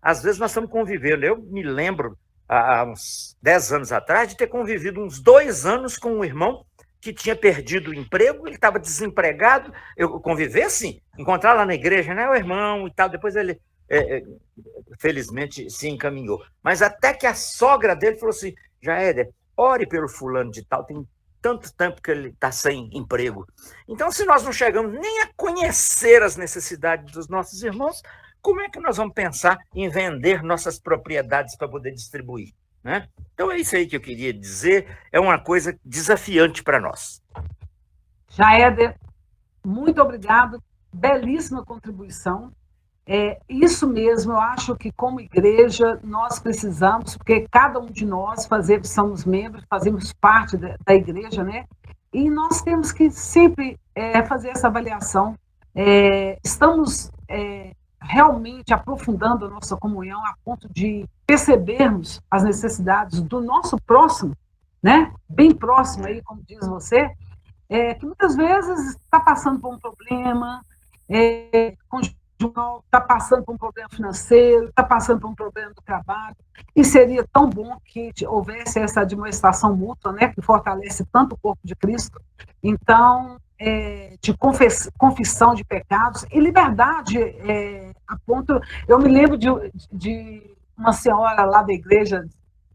Às vezes nós estamos convivendo. Eu me lembro, há uns 10 anos atrás, de ter convivido uns 2 anos com um irmão que tinha perdido o emprego, ele estava desempregado. Eu convivi assim, encontrar lá na igreja, né, o irmão e tal, depois ele, felizmente, se encaminhou. Mas até que a sogra dele falou assim, Jaéder, ore pelo fulano de tal, tem tanto tempo que ele está sem emprego. Então, se nós não chegamos nem a conhecer as necessidades dos nossos irmãos, como é que nós vamos pensar em vender nossas propriedades para poder distribuir, né? Então, é isso aí que eu queria dizer, é uma coisa desafiante para nós. Jaéder, muito obrigado, belíssima contribuição. Isso mesmo, eu acho que como igreja nós precisamos, porque cada um de nós somos membros, fazemos parte da igreja, né? E nós temos que sempre fazer essa avaliação. Estamos realmente aprofundando a nossa comunhão a ponto de percebermos as necessidades do nosso próximo, né? Bem próximo aí, como diz você, que muitas vezes está passando por um problema, está passando por um problema financeiro, está passando por um problema do trabalho, e seria tão bom que houvesse essa admoestação mútua, né, que fortalece tanto o corpo de Cristo. Então, de confissão de pecados e liberdade, a ponto... Eu me lembro de uma senhora lá da igreja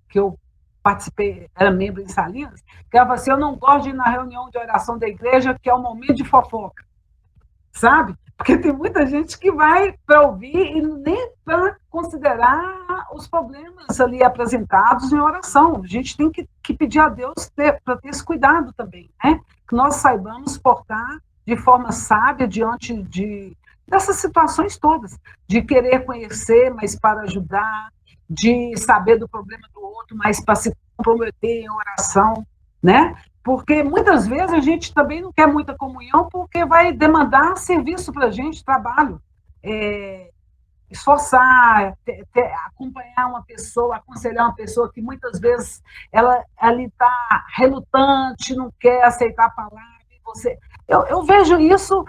que eu participei, era membro em Salinas, que ela falou assim, eu não gosto de ir na reunião de oração da igreja, que é um momento de fofoca, sabe? Porque tem muita gente que vai para ouvir e nem para considerar os problemas ali apresentados em oração. A gente tem que pedir a Deus para ter esse cuidado também, né? Que nós saibamos portar de forma sábia diante dessas situações todas, de querer conhecer, mas para ajudar, de saber do problema do outro, mas para se comprometer em oração, né? Porque muitas vezes a gente também não quer muita comunhão porque vai demandar serviço para a gente, trabalho. Esforçar, acompanhar uma pessoa, aconselhar uma pessoa que muitas vezes ela ali está relutante, não quer aceitar a palavra. Eu vejo isso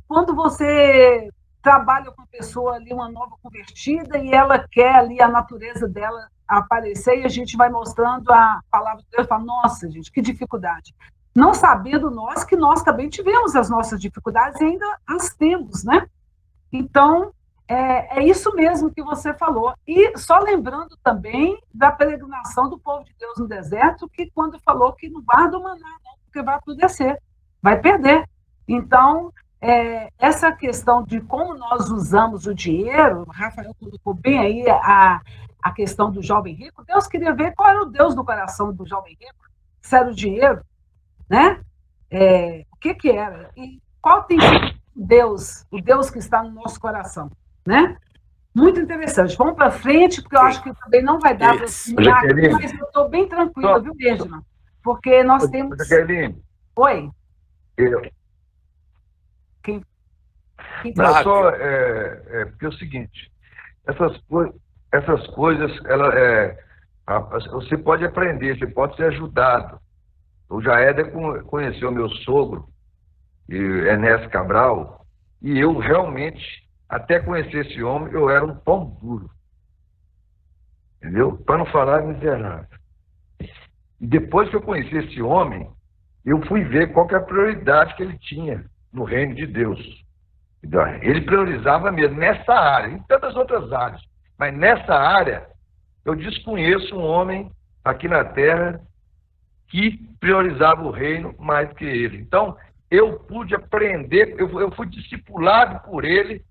quando você trabalha com uma pessoa ali, uma nova convertida, e ela quer ali a natureza dela aparecer, e a gente vai mostrando a palavra de Deus, e fala, nossa, gente, que dificuldade. Não sabendo nós que nós também tivemos as nossas dificuldades e ainda as temos, né? Então, é isso mesmo que você falou. E só lembrando também da peregrinação do povo de Deus no deserto, que quando falou que não guarda o maná, não, porque vai apodrecer, vai perder. Então, essa questão de como nós usamos o dinheiro, o Rafael colocou bem aí a questão do jovem rico. Deus queria ver qual era o Deus do coração do jovem rico, se era o dinheiro, né? O que era? E qual tem sido o Deus que está no nosso coração, né? Muito interessante. Vamos para frente, porque eu acho que também não vai dar para explicar, mas eu estou bem tranquila, viu, Edna? Porque nós temos... Jaqueline. Oi? Não, só porque é o seguinte, essas coisas, você pode aprender, você pode ser ajudado. O Jaéder conheceu meu sogro, Ernesto Cabral, e eu realmente, até conhecer esse homem, eu era um pão duro. Entendeu? Para não falar miserável. E depois que eu conheci esse homem, eu fui ver qual que é a prioridade que ele tinha no reino de Deus. Ele priorizava mesmo nessa área, em tantas outras áreas. Mas nessa área, eu desconheço um homem aqui na Terra que priorizava o reino mais do que ele. Então, eu pude aprender, eu fui discipulado por ele,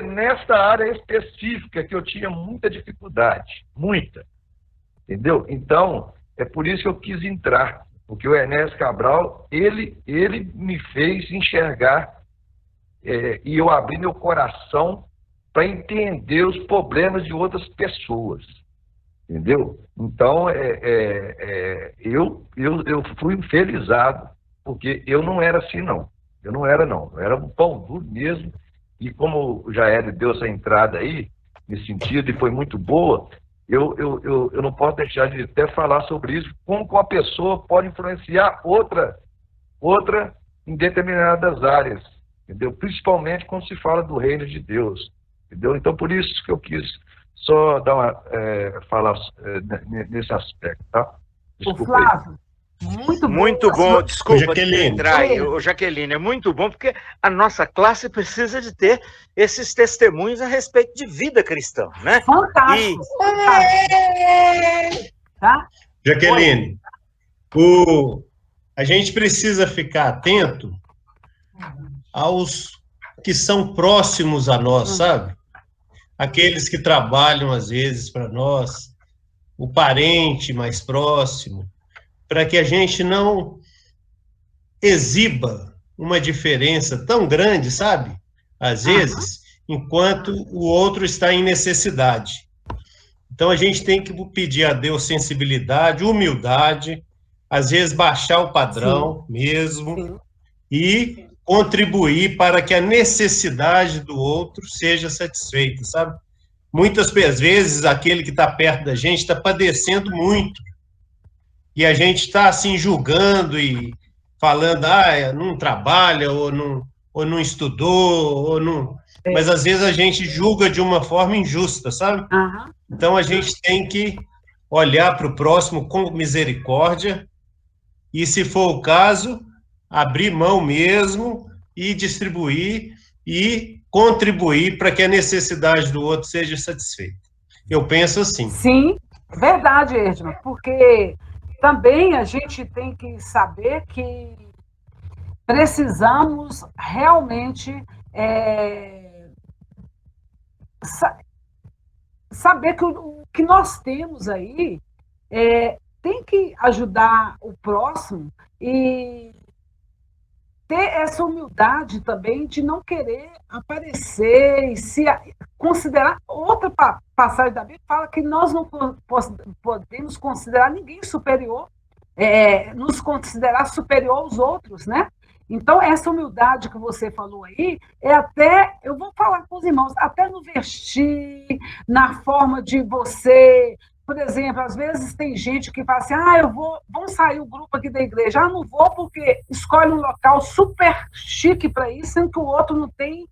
nessa área específica que eu tinha muita dificuldade, muita. Entendeu? Então, é por isso que eu quis entrar, porque o Ernesto Cabral, ele me fez enxergar e eu abri meu coração para entender os problemas de outras pessoas, entendeu? Então, eu fui infelizado, porque eu não era assim, não. Eu era um pão duro mesmo, e como o Jair deu essa entrada aí, nesse sentido, e foi muito boa, eu não posso deixar de até falar sobre isso, como uma pessoa pode influenciar outra em determinadas áreas, entendeu? Principalmente quando se fala do reino de Deus, entendeu? Então, por isso que eu quis só dar falar nesse aspecto, tá? Desculpa. Flávio, muito bom. Desculpa entrar aí, Jaqueline, é muito bom, porque a nossa classe precisa de ter esses testemunhos a respeito de vida cristã, né? Fantástico. Tá? Jaqueline, a gente precisa ficar atento aos que são próximos a nós, sabe? Aqueles que trabalham, às vezes, para nós, o parente mais próximo, para que a gente não exiba uma diferença tão grande, sabe? Às vezes, enquanto o outro está em necessidade. Então, a gente tem que pedir a Deus sensibilidade, humildade, às vezes baixar o padrão mesmo, e contribuir para que a necessidade do outro seja satisfeita, sabe? Muitas vezes, aquele que está perto da gente está padecendo muito, e a gente está, assim, julgando e falando, não trabalha, ou não estudou, ou não... Mas, às vezes, a gente julga de uma forma injusta, sabe? Então, a gente tem que olhar para o próximo com misericórdia e, se for o caso, abrir mão mesmo e distribuir e contribuir para que a necessidade do outro seja satisfeita. Eu penso assim. Sim, verdade, Edna, porque também a gente tem que saber que precisamos realmente saber que o que nós temos aí tem que ajudar o próximo e ter essa humildade também de não querer aparecer e se considerar. Outra passagem da Bíblia fala que nós não podemos considerar ninguém superior nos considerar superior aos outros, né? Então, essa humildade que você falou aí, eu vou falar com os irmãos, até no vestir, na forma de você, por exemplo, às vezes tem gente que fala assim, vamos sair o grupo aqui da igreja, não vou porque escolhe um local super chique para ir, sendo que o outro não tem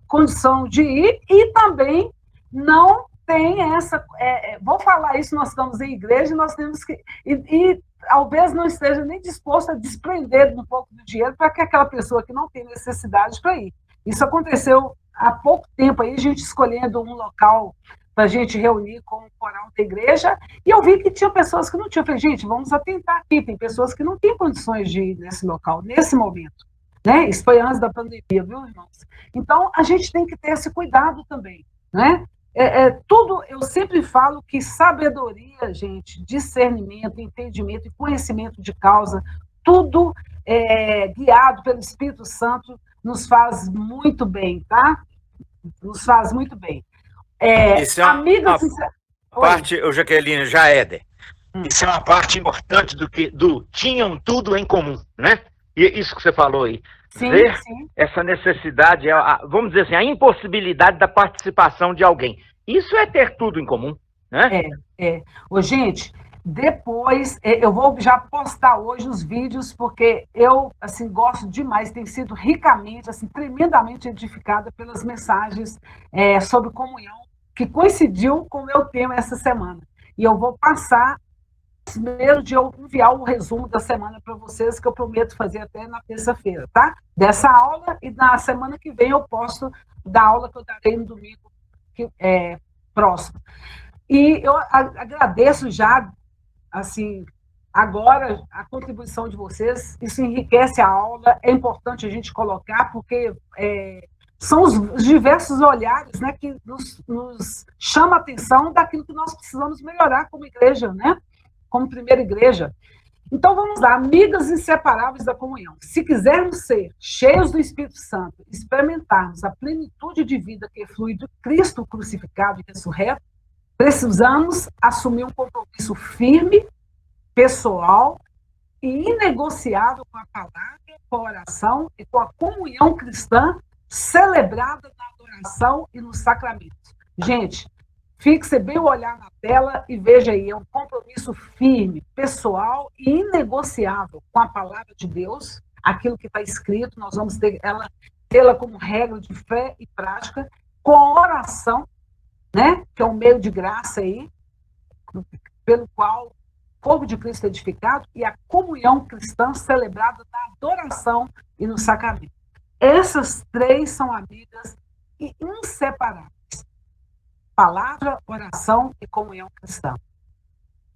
condição de ir, e também não tem essa, vou falar isso, nós estamos em igreja, nós temos que, talvez não esteja nem disposto a desprender um pouco do dinheiro para que aquela pessoa que não tem necessidade para ir. Isso aconteceu há pouco tempo aí, a gente escolhendo um local para a gente reunir com o coral da igreja, e eu vi que tinha pessoas que não tinham. Eu falei, gente, vamos atentar aqui, tem pessoas que não têm condições de ir nesse local, nesse momento. Né? Isso foi antes da pandemia, viu, irmãos? Então, a gente tem que ter esse cuidado também, né? Tudo, eu sempre falo que sabedoria, gente, discernimento, entendimento e conhecimento de causa, tudo guiado pelo Espírito Santo, nos faz muito bem, tá? Nos faz muito bem. Isso é uma parte, Jaqueline, já Éder. Isso é uma parte importante do tinham tudo em comum, né? E isso que você falou aí. Sim, ver sim. essa necessidade, vamos dizer assim, a impossibilidade da participação de alguém. Isso é ter tudo em comum, né? Ô, gente, depois, eu vou já postar hoje os vídeos, porque eu, assim, gosto demais, tenho sido ricamente, assim, tremendamente edificada pelas mensagens sobre comunhão, que coincidiu com o meu tema essa semana. E eu vou passar primeiro de eu enviar o resumo da semana para vocês, que eu prometo fazer até na terça-feira, tá? Dessa aula, e na semana que vem eu posto da aula que eu darei no domingo próximo. E eu agradeço já, assim, agora a contribuição de vocês, isso enriquece a aula, é importante a gente colocar, porque são os diversos olhares, né, que nos chama a atenção daquilo que nós precisamos melhorar como igreja, né? Como primeira igreja. Então, vamos lá, amigas inseparáveis da comunhão. Se quisermos ser cheios do Espírito Santo, experimentarmos a plenitude de vida que flui do Cristo crucificado e ressurreto, precisamos assumir um compromisso firme, pessoal e inegociável com a palavra, com a oração e com a comunhão cristã celebrada na adoração e nos sacramentos. Gente, fixe bem o olhar na tela e veja aí, é um compromisso firme, pessoal e inegociável com a palavra de Deus, aquilo que está escrito, nós vamos tê-la como regra de fé e prática, com a oração, né, que é um meio de graça aí, pelo qual o corpo de Cristo é edificado, e a comunhão cristã celebrada na adoração e no sacramento. Essas três são amigas e inseparáveis. Palavra, oração e comunhão cristã.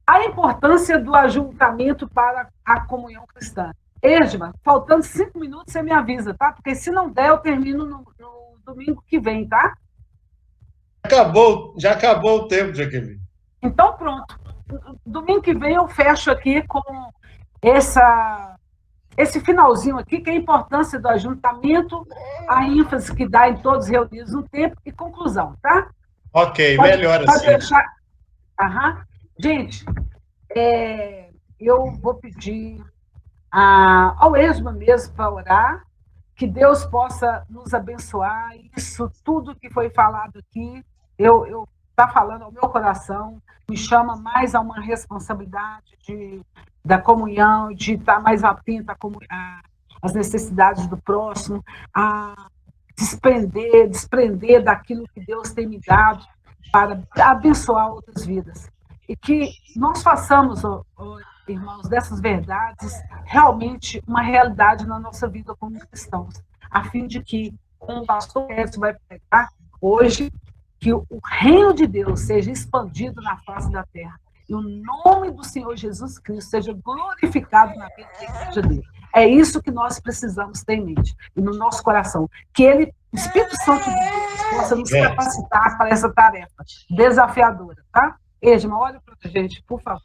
A importância do ajuntamento para a comunhão cristã. Esma, faltando 5 minutos, você me avisa, tá? Porque se não der, eu termino no domingo que vem, tá? Já acabou o tempo, Jaqueline. Então, pronto. Domingo que vem eu fecho aqui com esse finalzinho aqui, que é a importância do ajuntamento, a ênfase que dá em todos reunidos no tempo e conclusão, tá? Ok, melhor assim. Deixar... Gente, eu vou pedir ao Esma mesmo para orar, que Deus possa nos abençoar, isso tudo que foi falado aqui, eu está falando ao meu coração, me chama mais a uma responsabilidade da comunhão, de estar mais atenta às necessidades do próximo, a desprender daquilo que Deus tem me dado para abençoar outras vidas. E que nós façamos, irmãos, dessas verdades realmente uma realidade na nossa vida como cristãos, a fim de que, como o pastor Edson vai pregar hoje, que o reino de Deus seja expandido na face da terra e o nome do Senhor Jesus Cristo seja glorificado na vida da igreja dele. É isso que nós precisamos ter em mente e no nosso coração. Que ele, o Espírito Santo de Deus, possa nos capacitar para essa tarefa desafiadora, tá? Esma, olha para a gente, por favor.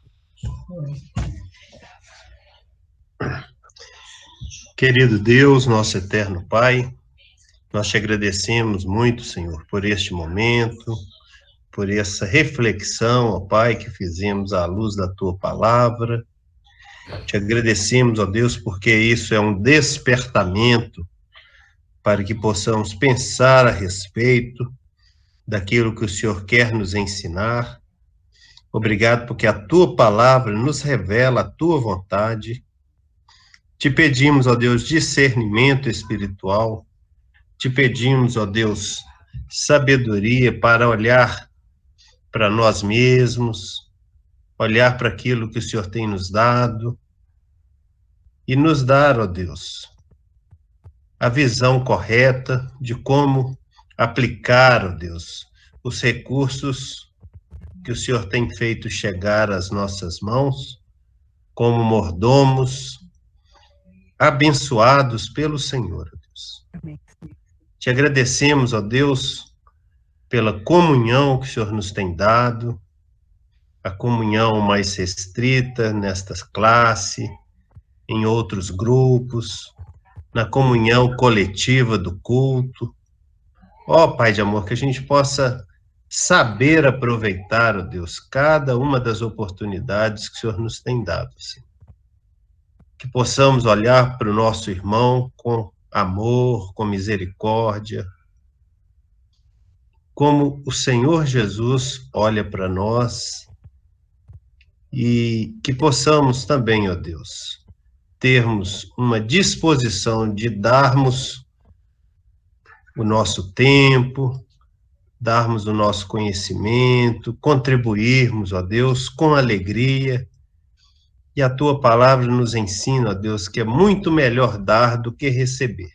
Querido Deus, nosso eterno Pai, nós te agradecemos muito, Senhor, por este momento, por essa reflexão, ó Pai, que fizemos à luz da Tua Palavra. Te agradecemos, ó Deus, porque isso é um despertamento para que possamos pensar a respeito daquilo que o Senhor quer nos ensinar. Obrigado porque a tua palavra nos revela a tua vontade. Te pedimos, ó Deus, discernimento espiritual. Te pedimos, ó Deus, sabedoria para olhar para nós mesmos, olhar para aquilo que o Senhor tem nos dado e nos dar, ó Deus, a visão correta de como aplicar, ó Deus, os recursos que o Senhor tem feito chegar às nossas mãos, como mordomos, abençoados pelo Senhor, ó Deus. Te agradecemos, ó Deus, pela comunhão que o Senhor nos tem dado, a comunhão mais restrita nesta classe, em outros grupos, na comunhão coletiva do culto. Ó Pai de amor, que a gente possa saber aproveitar, ó Deus, cada uma das oportunidades que o Senhor nos tem dado, Senhor. Que possamos olhar para o nosso irmão com amor, com misericórdia, como o Senhor Jesus olha para nós, e que possamos também, ó Deus, termos uma disposição de darmos o nosso tempo, darmos o nosso conhecimento, contribuirmos, ó Deus, com alegria. E a tua palavra nos ensina, ó Deus, que é muito melhor dar do que receber.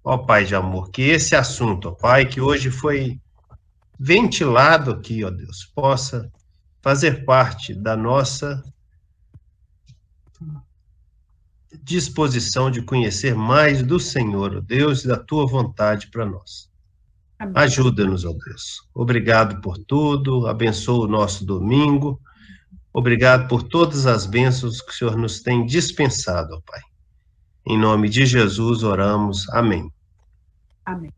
Ó Pai de amor, que esse assunto, ó Pai, que hoje foi ventilado aqui, ó Deus, possa fazer parte da nossa disposição de conhecer mais do Senhor, ó Deus, e da tua vontade para nós. Ajuda-nos, ó Deus. Obrigado por tudo, abençoa o nosso domingo. Obrigado por todas as bênçãos que o Senhor nos tem dispensado, ó Pai. Em nome de Jesus oramos. Amém. Amém.